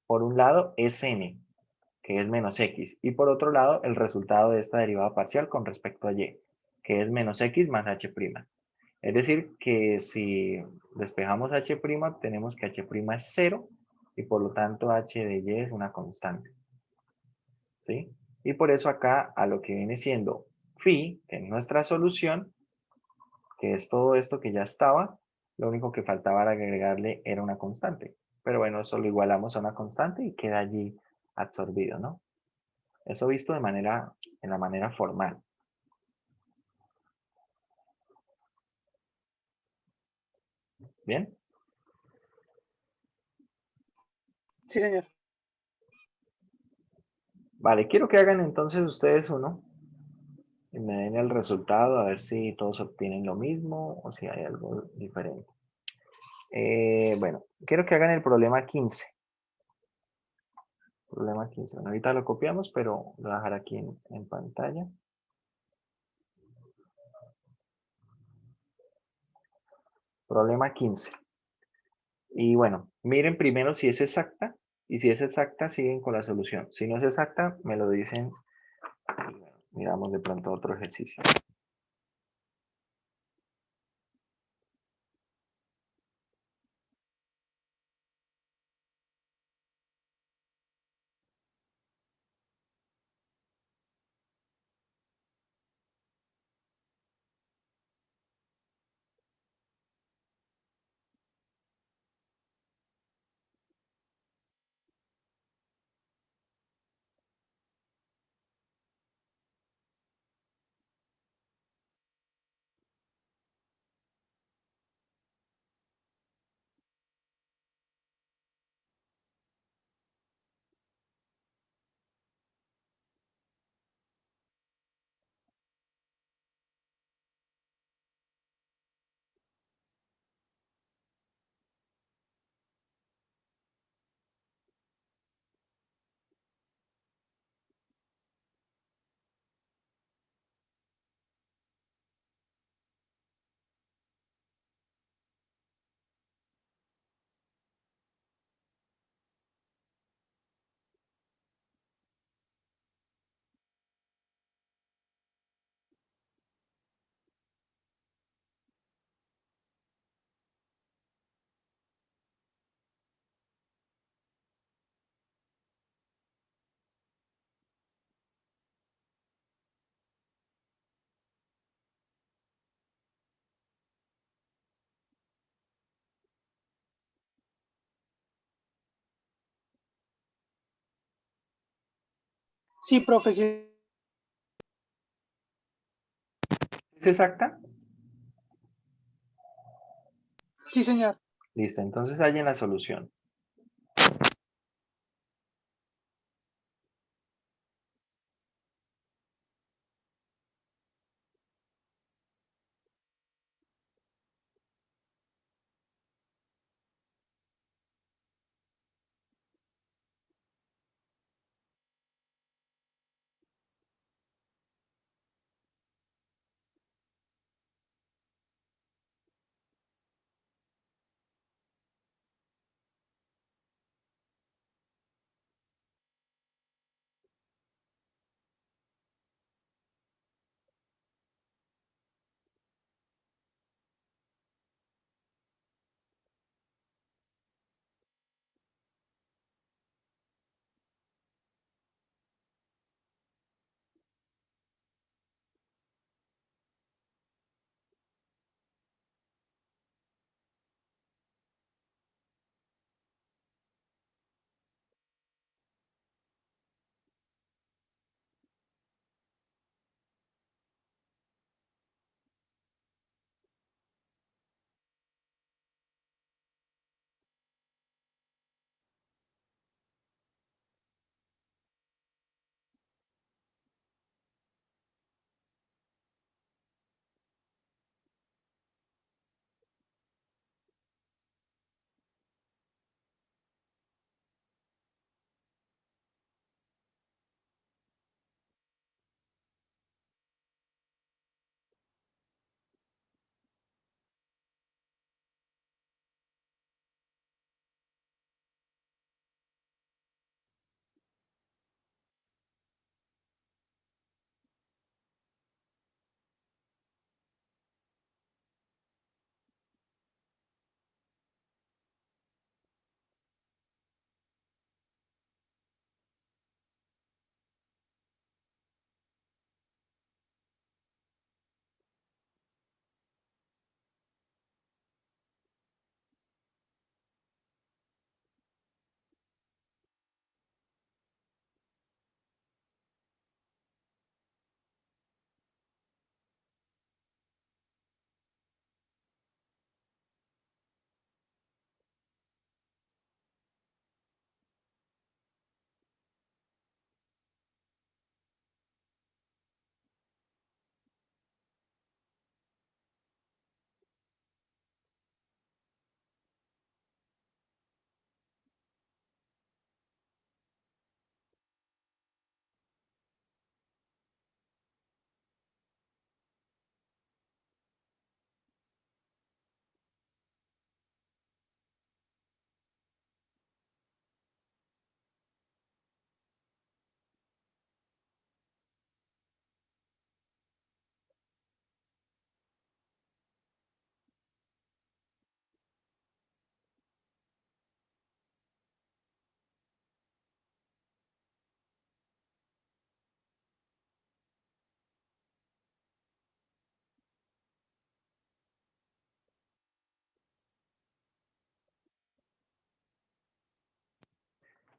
por un lado, es n, que es menos x. Y por otro lado, el resultado de esta derivada parcial con respecto a y, que es menos x más h'. Es decir, que si despejamos h', tenemos que h' es 0 y por lo tanto h de y es una constante. ¿Sí? Y por eso acá a lo que viene siendo phi, en nuestra solución, que es todo esto que ya estaba, lo único que faltaba agregarle era una constante. Pero bueno, eso lo igualamos a una constante y queda allí absorbido, ¿no? Eso visto en la manera formal. ¿Bien? Sí, señor. Vale, quiero que hagan entonces ustedes uno y me den el resultado a ver si todos obtienen lo mismo o si hay algo diferente. Bueno, quiero que hagan el problema 15. Problema 15. Bueno, ahorita lo copiamos, pero lo voy a dejar aquí en pantalla. Problema 15. Y bueno, miren primero si es exacta. Y si es exacta, siguen con la solución. Si no es exacta, me lo dicen. Y bueno, miramos de pronto otro ejercicio. Sí, profe, sí, exacta? Sí, señor. Listo, entonces hallen la solución.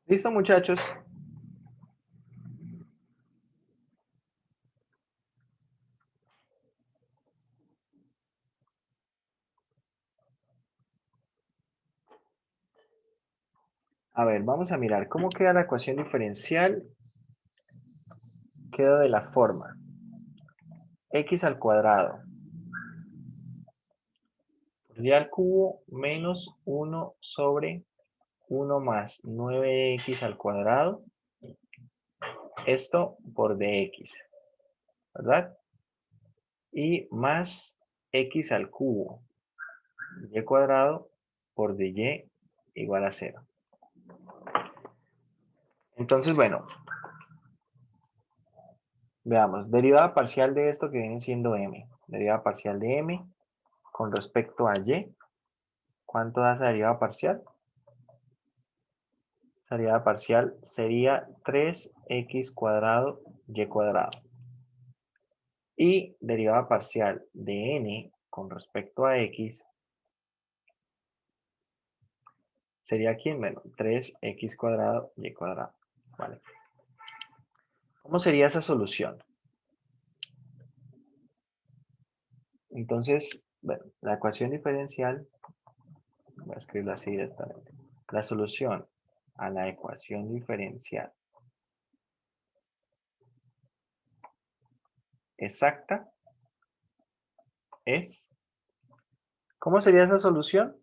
¿Listo, muchachos? A ver, vamos a mirar cómo queda la ecuación diferencial. Queda de la forma x al cuadrado por y al cubo menos 1 sobre 1 más 9x al cuadrado. Esto por dx, ¿verdad? Y más x al cubo y cuadrado por dy igual a 0. Entonces, bueno, veamos, derivada parcial de esto que viene siendo m. Derivada parcial de m con respecto a y. ¿Cuánto da esa derivada parcial? Esa derivada parcial sería 3x cuadrado y cuadrado. Y derivada parcial de n con respecto a x sería aquí, bueno, 3x cuadrado y cuadrado. ¿Vale? ¿Cómo sería esa solución? Entonces, bueno, la ecuación diferencial, voy a escribirlo así directamente. La solución a la ecuación diferencial exacta es, ¿cómo sería esa solución?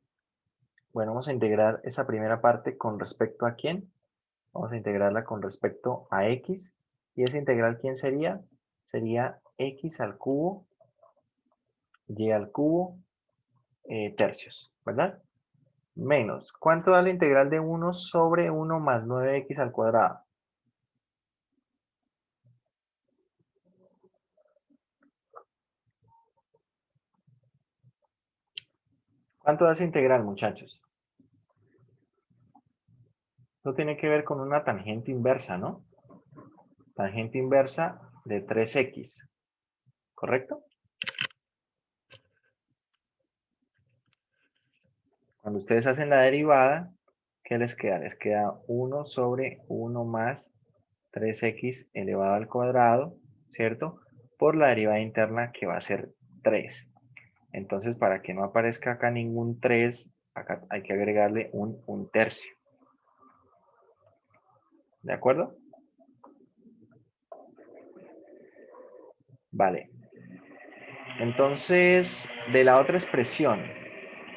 Bueno, vamos a integrar esa primera parte con respecto a quién. Vamos a integrarla con respecto a x. ¿Y esa integral quién sería? Sería x al cubo, y al cubo, tercios, ¿verdad? Menos, ¿cuánto da la integral de 1 sobre 1 más 9x al cuadrado? ¿Cuánto da esa integral, muchachos? Esto tiene que ver con una tangente inversa, ¿no? Tangente inversa de 3x, ¿correcto? Cuando ustedes hacen la derivada, ¿qué les queda? Les queda 1 sobre 1 más 3x elevado al cuadrado, ¿cierto? Por la derivada interna que va a ser 3. Entonces, para que no aparezca acá ningún 3, acá hay que agregarle un tercio. ¿De acuerdo? Vale. Entonces, de la otra expresión,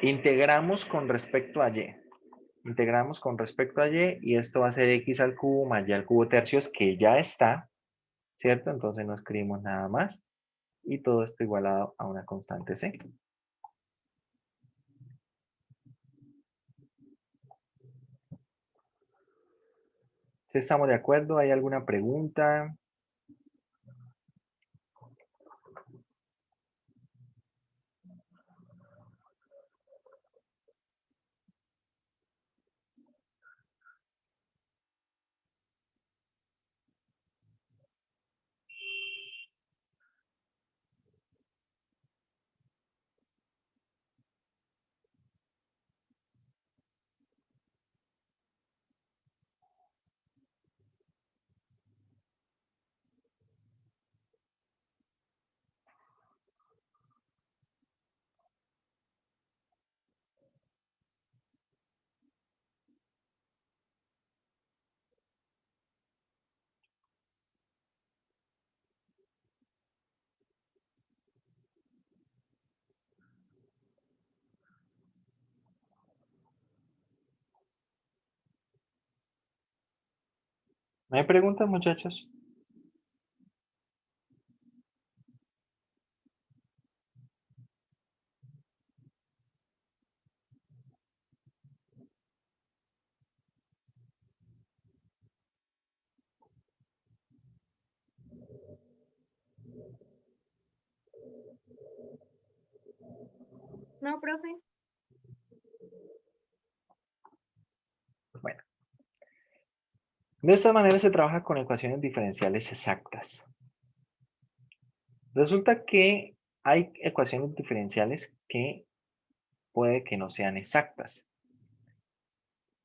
integramos con respecto a y. Integramos con respecto a y y esto va a ser x al cubo más y al cubo tercios que ya está, ¿cierto? Entonces no escribimos nada más y todo esto igualado a una constante c. ¿Sí estamos de acuerdo? ¿Hay alguna pregunta? ¿No hay preguntas, muchachos? No, profe. Bueno, de esta manera se trabaja con ecuaciones diferenciales exactas. Resulta que hay ecuaciones diferenciales que puede que no sean exactas.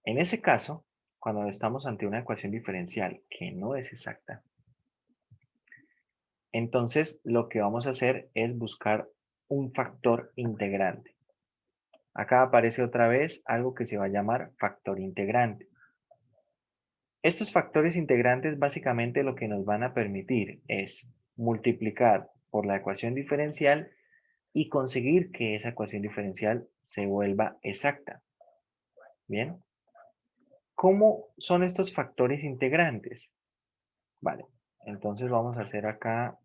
En ese caso, cuando estamos ante una ecuación diferencial que no es exacta, entonces lo que vamos a hacer es buscar un factor integrante. Acá aparece otra vez algo que se va a llamar factor integrante. Estos factores integrantes básicamente lo que nos van a permitir es multiplicar por la ecuación diferencial y conseguir que esa ecuación diferencial se vuelva exacta. Bien. ¿Cómo son estos factores integrantes? Vale, entonces vamos a hacer acá,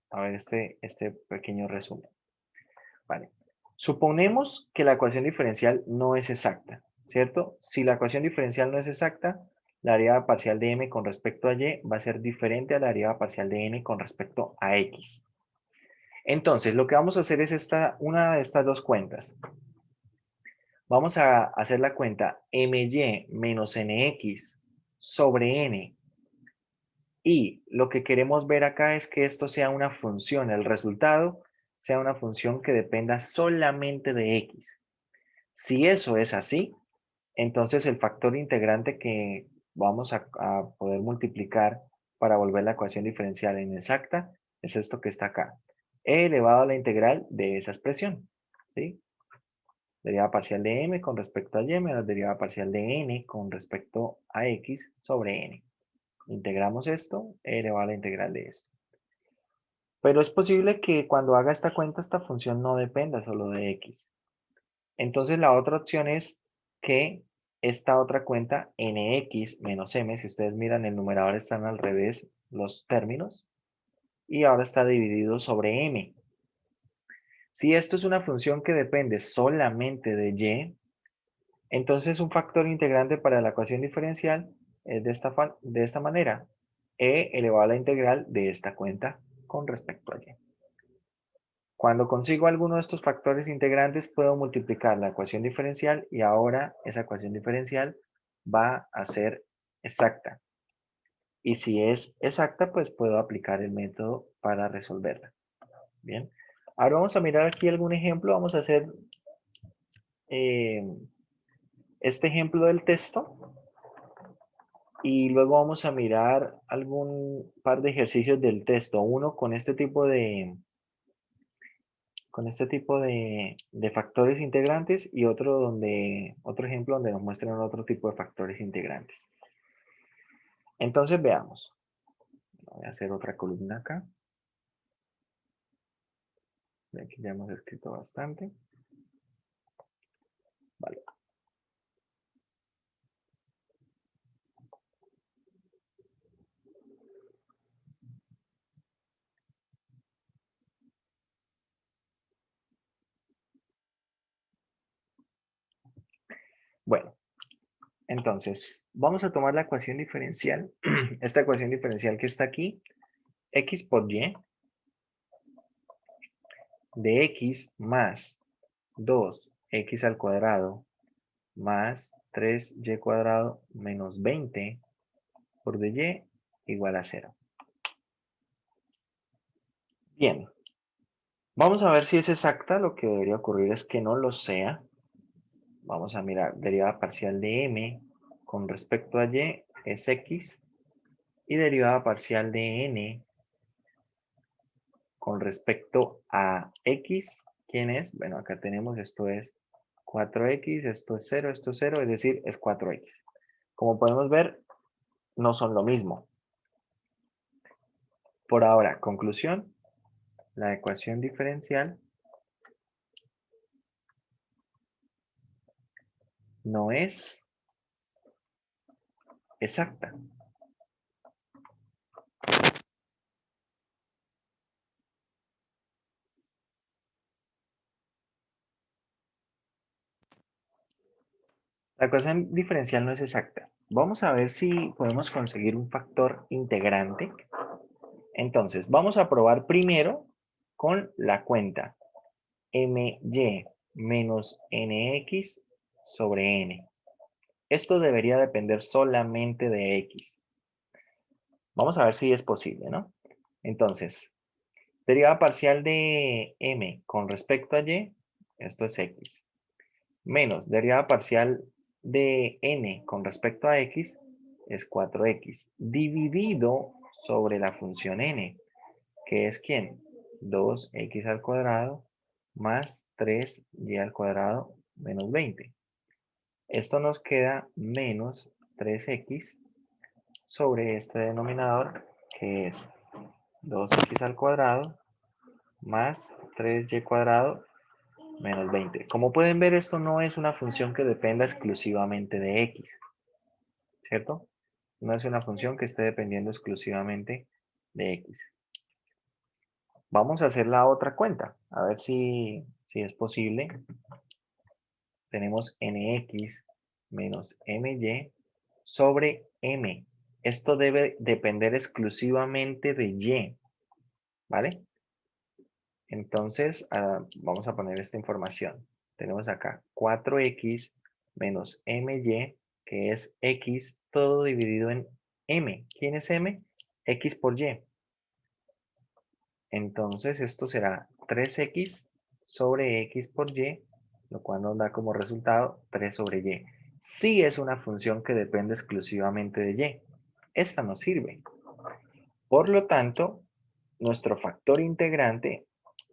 a ver este pequeño resumen. Vale, suponemos que la ecuación diferencial no es exacta, ¿cierto? Si la ecuación diferencial no es exacta, la derivada parcial de m con respecto a y va a ser diferente a la derivada parcial de n con respecto a x. Entonces, lo que vamos a hacer es una de estas dos cuentas. Vamos a hacer la cuenta my menos nx sobre n. Y lo que queremos ver acá es que esto sea una función, el resultado sea una función que dependa solamente de x. Si eso es así, entonces el factor integrante que vamos a poder multiplicar para volver la ecuación diferencial en exacta es esto que está acá. e elevado a la integral de esa expresión. ¿Sí? Derivada parcial de m con respecto a y menos derivada parcial de n con respecto a x sobre n. Integramos esto, e elevado a la integral de esto. Pero es posible que cuando haga esta cuenta, esta función no dependa solo de x. Entonces la otra opción es que esta otra cuenta, nx menos m, si ustedes miran el numerador están al revés los términos, y ahora está dividido sobre m. Si esto es una función que depende solamente de y, entonces un factor integrante para la ecuación diferencial es de esta manera, e elevado a la integral de esta cuenta con respecto a y. Cuando consigo alguno de estos factores integrantes, puedo multiplicar la ecuación diferencial y ahora esa ecuación diferencial va a ser exacta. Y si es exacta, pues puedo aplicar el método para resolverla. Bien. Ahora vamos a mirar aquí algún ejemplo. Vamos a hacer este ejemplo del texto. Y luego vamos a mirar algún par de ejercicios del texto. Uno con este tipo de factores integrantes y otro ejemplo donde nos muestran otro tipo de factores integrantes. Entonces veamos. Voy a hacer otra columna acá. Aquí ya hemos escrito bastante. Vale. Bueno, entonces vamos a tomar la ecuación diferencial. Esta ecuación diferencial que está aquí, x por y de x más 2x al cuadrado más 3y cuadrado menos 20 por dy igual a 0. Bien, vamos a ver si es exacta. Lo que debería ocurrir es que no lo sea. Vamos a mirar, derivada parcial de m con respecto a y es x y derivada parcial de n con respecto a x, ¿quién es? Bueno, acá tenemos, esto es 4x, esto es 0, esto es 0, es decir, es 4x. Como podemos ver, no son lo mismo. Por ahora, conclusión, la ecuación diferencial no es exacta. La ecuación diferencial no es exacta. Vamos a ver si podemos conseguir un factor integrante. Entonces, vamos a probar primero con la cuenta my menos nx sobre n. Esto debería depender solamente de x. Vamos a ver si es posible, ¿no? Entonces, derivada parcial de m con respecto a y, esto es x, menos derivada parcial de n con respecto a x, es 4x, dividido sobre la función n, que es ¿quién? 2x al cuadrado más 3y al cuadrado menos 20. Esto nos queda menos 3x sobre este denominador, que es 2x al cuadrado más 3y cuadrado menos 20. Como pueden ver, esto no es una función que dependa exclusivamente de x, ¿cierto? No es una función que esté dependiendo exclusivamente de x. Vamos a hacer la otra cuenta, a ver si es posible. Tenemos nx menos my sobre m. Esto debe depender exclusivamente de y, ¿vale? Entonces, vamos a poner esta información. Tenemos acá 4x menos my, que es x, todo dividido en m. ¿Quién es m? X por y. Entonces, esto será 3x sobre x por y, lo cual nos da como resultado 3 sobre y. Sí es una función que depende exclusivamente de y. Esta no sirve. Por lo tanto, nuestro factor integrante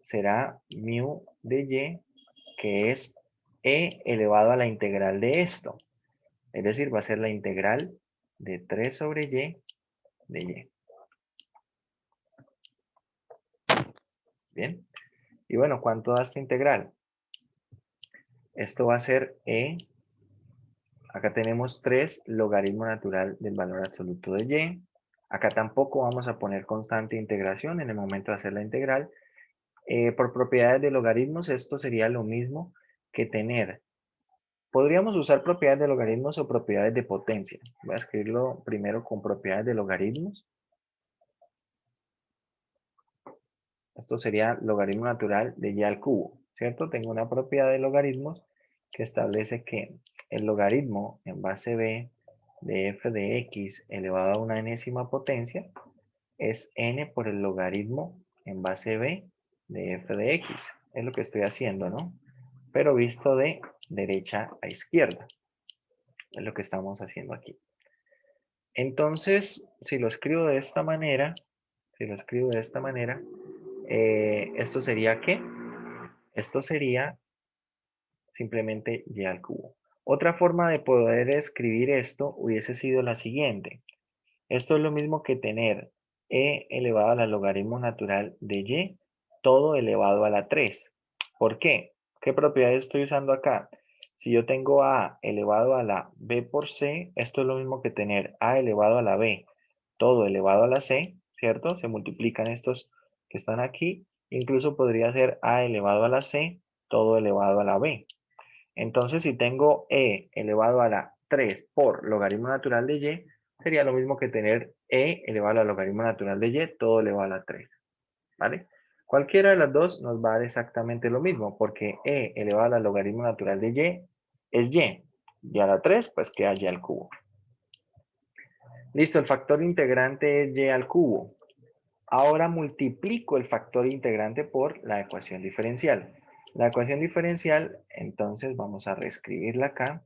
será mu de y, que es e elevado a la integral de esto. Es decir, va a ser la integral de 3 sobre y de y. Bien. Y bueno, ¿cuánto da esta integral? Esto va a ser e. Acá tenemos 3 logaritmo natural del valor absoluto de y. Acá tampoco vamos a poner constante de integración en el momento de hacer la integral. Por propiedades de logaritmos, esto sería lo mismo que tener. Podríamos usar propiedades de logaritmos o propiedades de potencia. Voy a escribirlo primero con propiedades de logaritmos. Esto sería logaritmo natural de y al cubo, ¿cierto? Tengo una propiedad de logaritmos que establece que el logaritmo en base b de f de x elevado a una enésima potencia es n por el logaritmo en base b de f de x. Es lo que estoy haciendo, ¿no? Pero visto de derecha a izquierda. Es lo que estamos haciendo aquí. Entonces, si lo escribo de esta manera, ¿esto sería qué? Esto sería simplemente y al cubo. Otra forma de poder escribir esto hubiese sido la siguiente. Esto es lo mismo que tener e elevado a la logaritmo natural de y, todo elevado a la 3. ¿Por qué? ¿Qué propiedades estoy usando acá? Si yo tengo a elevado a la b por c, esto es lo mismo que tener a elevado a la b, todo elevado a la c, ¿cierto? Se multiplican estos que están aquí. Incluso podría ser a elevado a la c, todo elevado a la b. Entonces, si tengo e elevado a la 3 por logaritmo natural de y, sería lo mismo que tener e elevado a la logaritmo natural de y, todo elevado a la 3. ¿Vale? Cualquiera de las dos nos va a dar exactamente lo mismo, porque e elevado a la logaritmo natural de y es y a la 3, pues queda y al cubo. Listo, el factor integrante es y al cubo. Ahora multiplico el factor integrante por la ecuación diferencial. La ecuación diferencial, entonces vamos a reescribirla acá.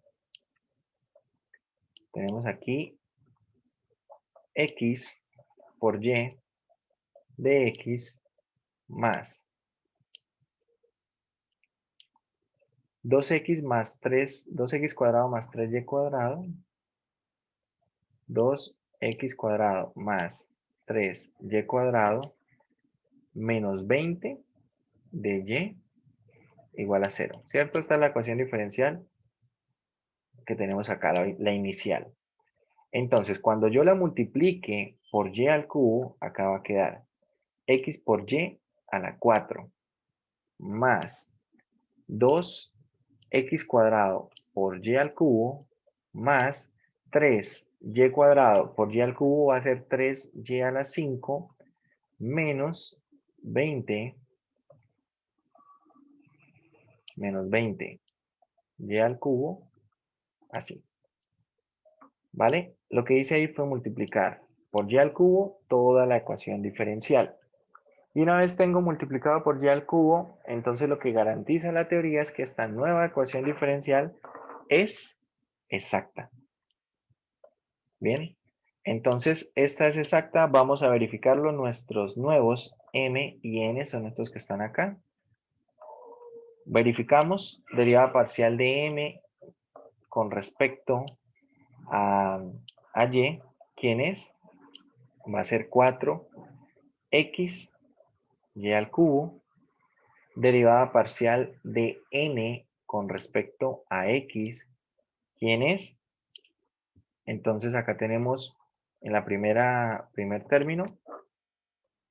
Tenemos aquí x por y de x más 2x más 3, 2x cuadrado más 3y cuadrado, 2x cuadrado más 3y cuadrado menos 20 de y igual a 0, ¿cierto? Esta es la ecuación diferencial que tenemos acá, la inicial. Entonces, cuando yo la multiplique por y al cubo, acá va a quedar x por y a la 4 más 2x cuadrado por y al cubo más 3y cuadrado por y al cubo va a ser 3y a la 5 menos 20 y al cubo, así. ¿Vale? Lo que hice ahí fue multiplicar por y al cubo toda la ecuación diferencial. Y una vez tengo multiplicado por y al cubo, entonces lo que garantiza la teoría es que esta nueva ecuación diferencial es exacta. Bien, entonces esta es exacta. Vamos a verificarlo. Nuestros nuevos m y n son estos que están acá. Verificamos derivada parcial de m con respecto a y. ¿Quién es? Va a ser 4x y al cubo. Derivada parcial de n con respecto a x. ¿Quién es? Entonces acá tenemos en la primer término,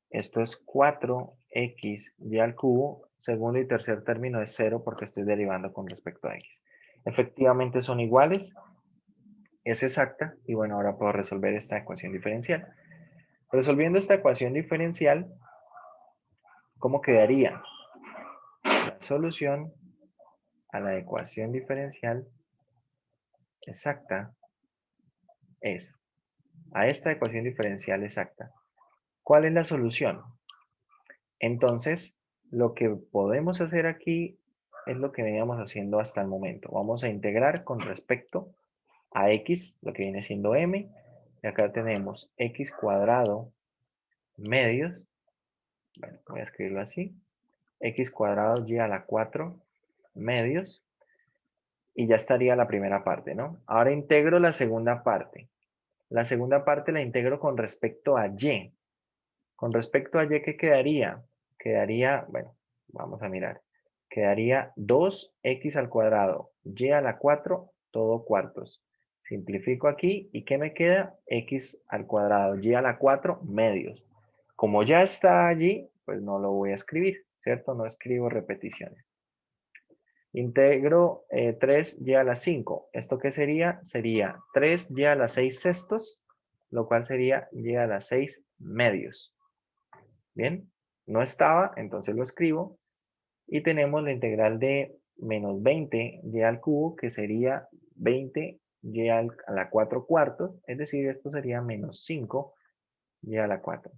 esto es 4x y al cubo. Segundo y tercer término es 0 porque estoy derivando con respecto a x. Efectivamente son iguales, es exacta y bueno, ahora puedo resolver esta ecuación diferencial. Resolviendo esta ecuación diferencial, ¿cómo quedaría? La solución a la ecuación diferencial exacta es a esta ecuación diferencial exacta. ¿Cuál es la solución? Entonces, lo que podemos hacer aquí es lo que veníamos haciendo hasta el momento. Vamos a integrar con respecto a x, lo que viene siendo m. Y acá tenemos x cuadrado medios. Bueno, voy a escribirlo así. x cuadrado y a la 4 medios. Y ya estaría la primera parte, ¿no? Ahora integro la segunda parte. La segunda parte la integro con respecto a y. Con respecto a y, ¿qué quedaría? Quedaría, bueno, vamos a mirar. Quedaría 2x al cuadrado y a la 4 todo cuartos. Simplifico aquí y ¿qué me queda? X al cuadrado y a la 4 medios. Como ya está allí, pues no lo voy a escribir, ¿cierto? No escribo repeticiones. Integro 3y a la 5. ¿Esto qué sería? Sería 3y a la 6 sextos, lo cual sería y a la 6 medios. Bien, no estaba, entonces lo escribo. Y tenemos la integral de menos 20y al cubo, que sería 20y a la 4 cuartos. Es decir, esto sería menos 5y a la 4.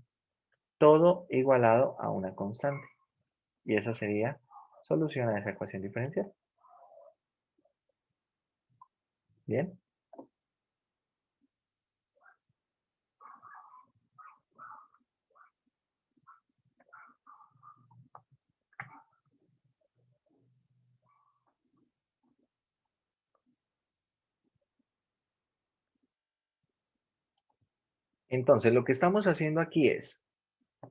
Todo igualado a una constante. Y esa sería solución a esa ecuación diferencial. Bien. Entonces, lo que estamos haciendo aquí es,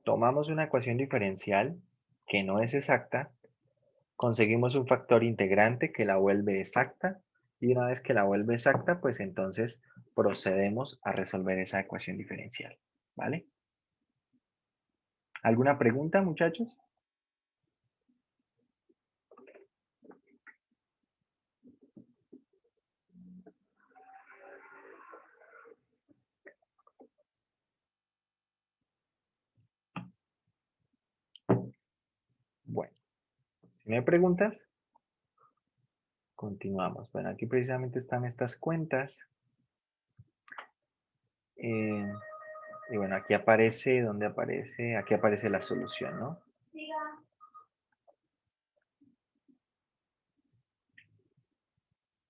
tomamos una ecuación diferencial que no es exacta, conseguimos un factor integrante que la vuelve exacta, y una vez que la vuelve exacta, pues entonces procedemos a resolver esa ecuación diferencial, ¿vale? ¿Alguna pregunta, muchachos? Bueno, si no hay preguntas, continuamos. Bueno, aquí precisamente están estas cuentas. Y bueno, aquí aparece, ¿dónde aparece? Aquí aparece la solución, ¿no?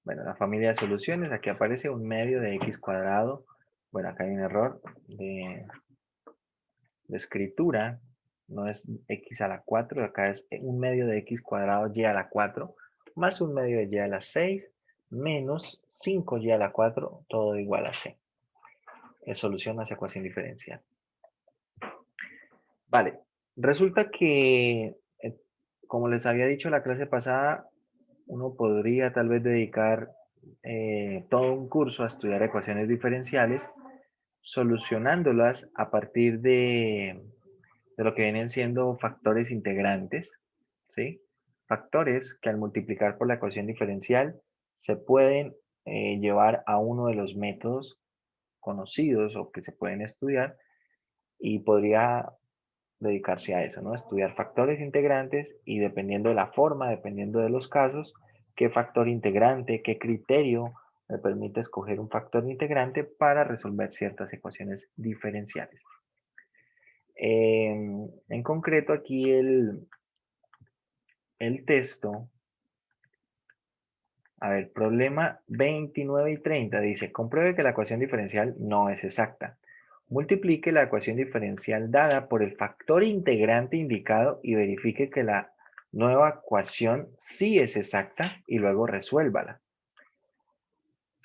Bueno, la familia de soluciones, aquí aparece un medio de x cuadrado. Bueno, acá hay un error de escritura. No es x a la 4, acá es un medio de x cuadrado y a la 4, más un medio de y a la 6, menos 5y a la 4, todo igual a c. Es solución a esa ecuación diferencial. Vale, resulta que, como les había dicho la clase pasada, uno podría tal vez dedicar todo un curso a estudiar ecuaciones diferenciales, solucionándolas a partir de lo que vienen siendo factores integrantes, ¿sí? Factores que al multiplicar por la ecuación diferencial se pueden llevar a uno de los métodos conocidos o que se pueden estudiar y podría dedicarse a eso, ¿no? Estudiar factores integrantes y dependiendo de la forma, dependiendo de los casos, qué factor integrante, qué criterio me permite escoger un factor integrante para resolver ciertas ecuaciones diferenciales. En concreto aquí el texto, a ver, problema 29 y 30 dice, compruebe que la ecuación diferencial no es exacta. Multiplique la ecuación diferencial dada por el factor integrante indicado y verifique que la nueva ecuación sí es exacta y luego resuélvala.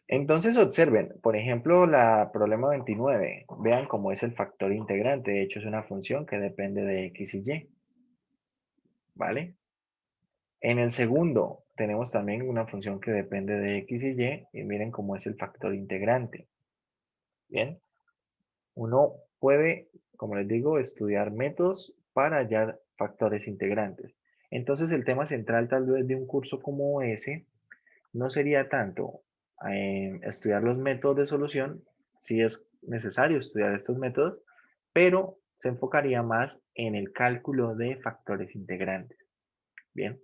Entonces observen, por ejemplo, la problema 29. Vean cómo es el factor integrante. De hecho, es una función que depende de x y y. ¿Vale? En el segundo tenemos también una función que depende de x y y. Y miren cómo es el factor integrante. Bien. Uno puede, como les digo, estudiar métodos para hallar factores integrantes. Entonces el tema central tal vez de un curso como ese no sería tanto estudiar los métodos de solución, si es necesario estudiar estos métodos, pero se enfocaría más en el cálculo de factores integrantes. Bien.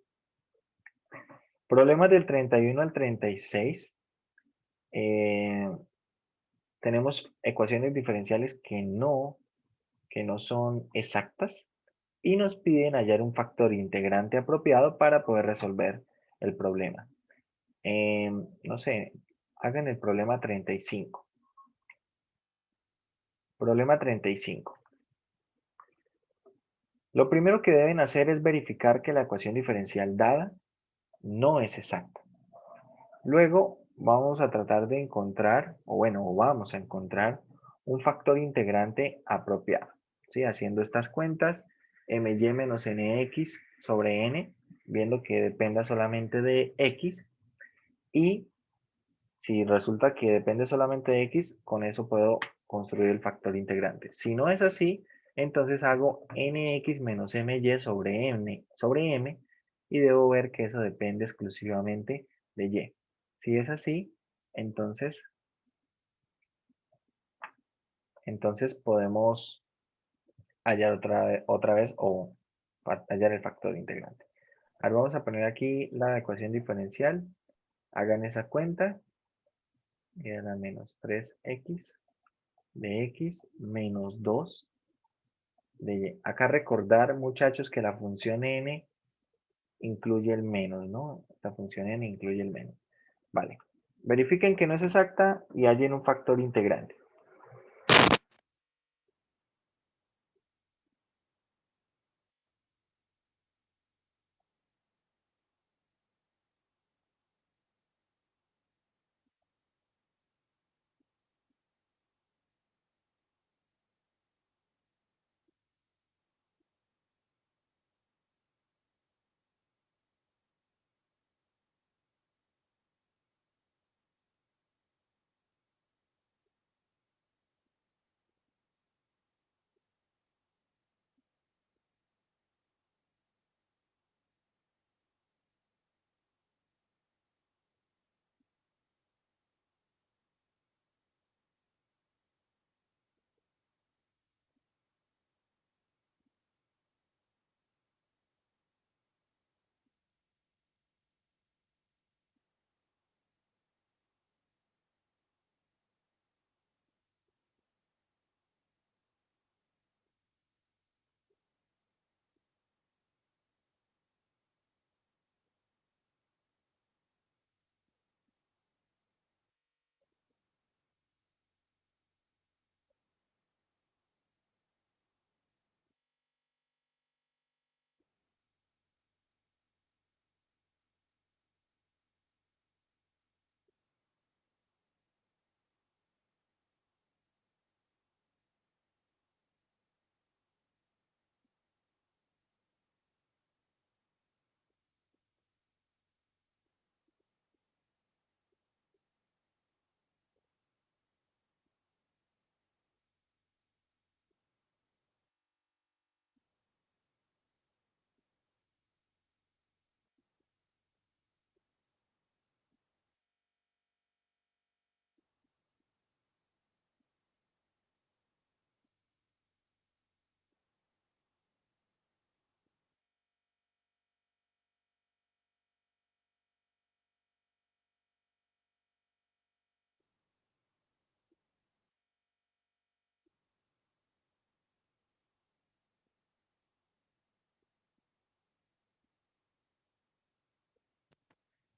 Problemas del 31 al 36. Tenemos ecuaciones diferenciales que no son exactas y nos piden hallar un factor integrante apropiado para poder resolver el problema. No sé, hagan el problema 35. Problema 35. Lo primero que deben hacer es verificar que la ecuación diferencial dada no es exacta. Luego vamos a tratar de encontrar, o bueno, vamos a encontrar un factor integrante apropiado. ¿Sí? Haciendo estas cuentas, my menos nx sobre n, viendo que dependa solamente de x, y si resulta que depende solamente de x, con eso puedo construir el factor integrante. Si no es así, entonces hago nx menos my sobre m, y debo ver que eso depende exclusivamente de y. Si es así, entonces podemos hallar otra vez o hallar el factor integrante. Ahora vamos a poner aquí la ecuación diferencial. Hagan esa cuenta. Y era menos 3x de x menos 2 de y. Acá recordar, muchachos, que la función n incluye el menos, ¿no? La función n incluye el menos. Vale. Verifiquen que no es exacta y hallen un factor integrante.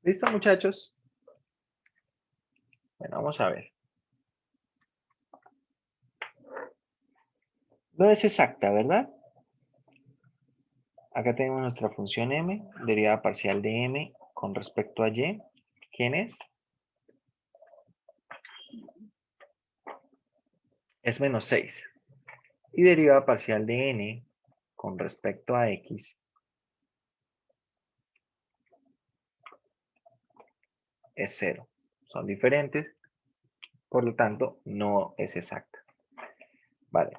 ¿Listo, muchachos? Bueno, vamos a ver. No es exacta, ¿verdad? Acá tenemos nuestra función m, derivada parcial de m con respecto a y. ¿Quién es? Es menos 6. Y derivada parcial de n con respecto a x es 0. Son diferentes, por lo tanto, no es exacta. Vale.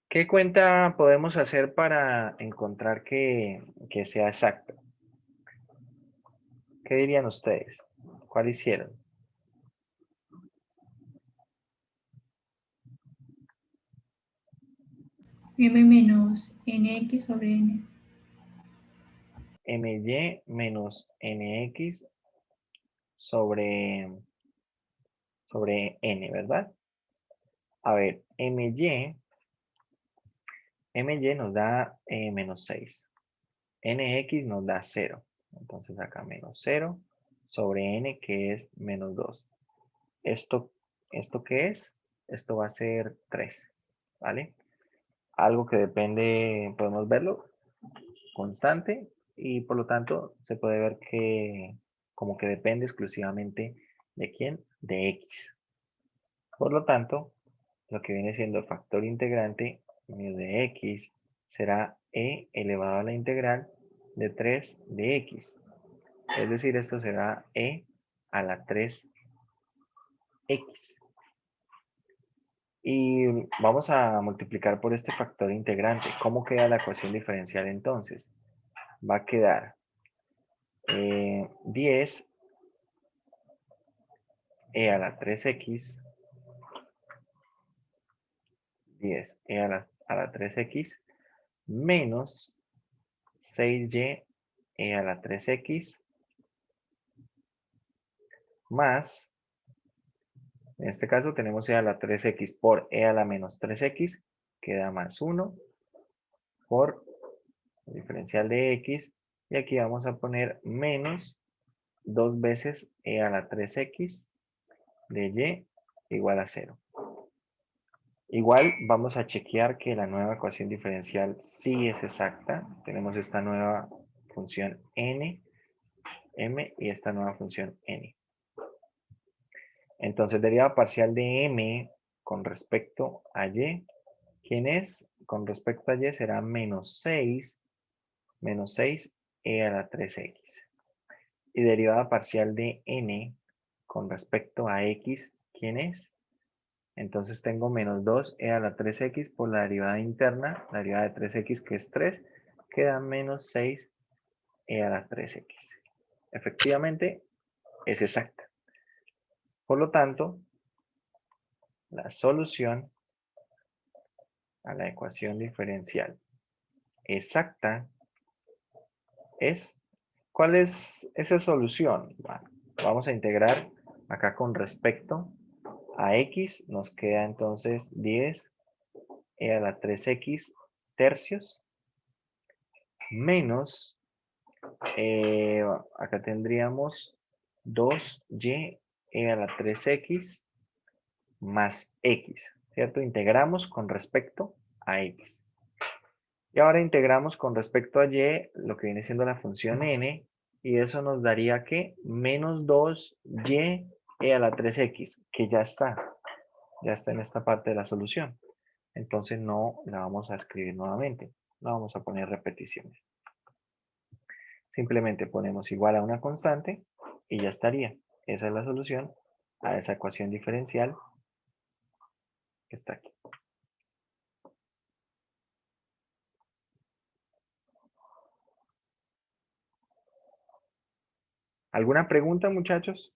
¿Qué cuenta podemos hacer para encontrar que sea exacta? ¿Qué dirían ustedes? ¿Cuál hicieron? M menos NX sobre N. my menos nx sobre n, ¿verdad? A ver, my nos da menos 6. Nx nos da 0. Entonces acá menos 0 sobre n, que es menos 2. ¿Esto qué es? Esto va a ser 3. ¿Vale? algo que depende, podemos verlo, constante, y por lo tanto se puede ver que como que depende exclusivamente de quién, de x. Por lo tanto, lo que viene siendo el factor integrante de x será e elevado a la integral de 3 de x. Es decir, esto será e a la 3x. Y vamos a multiplicar por este factor integrante. ¿Cómo queda la ecuación diferencial entonces? Va a quedar 10 e a la 3x, 10 e a la 3x, menos 6y e a la 3x, más, en este caso tenemos e a la 3x por e a la menos 3x, queda más 1 por el diferencial de x, y aquí vamos a poner menos 2 veces e a la 3x de y igual a 0. Igual vamos a chequear que la nueva ecuación diferencial sí es exacta. Tenemos esta nueva función n, m y esta nueva función n. Entonces, derivada parcial de m con respecto a y, ¿quién es? Con respecto a y será menos 6 e a la 3x. Y derivada parcial de n con respecto a x, ¿quién es? Entonces tengo menos 2 e a la 3x por la derivada interna, la derivada de 3x que es 3, queda menos 6 e a la 3x. Efectivamente, es exacta. Por lo tanto, la solución a la ecuación diferencial exacta es, ¿cuál es esa solución? Bueno, vamos a integrar acá con respecto a x, nos queda entonces 10 e a la 3x tercios, menos, acá tendríamos 2y e a la 3x más x, ¿cierto? Integramos con respecto a x. Y ahora integramos con respecto a y lo que viene siendo la función n, y eso nos daría que menos 2y e a la 3x, que ya está en esta parte de la solución. Entonces no la vamos a escribir nuevamente, no vamos a poner repeticiones. Simplemente ponemos igual a una constante y ya estaría. Esa es la solución a esa ecuación diferencial que está aquí. ¿Alguna pregunta, muchachos?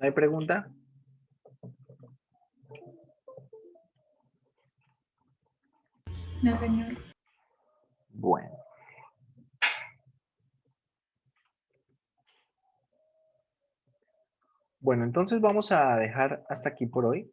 ¿No hay pregunta? No, señor. Bueno. Bueno, entonces vamos a dejar hasta aquí por hoy.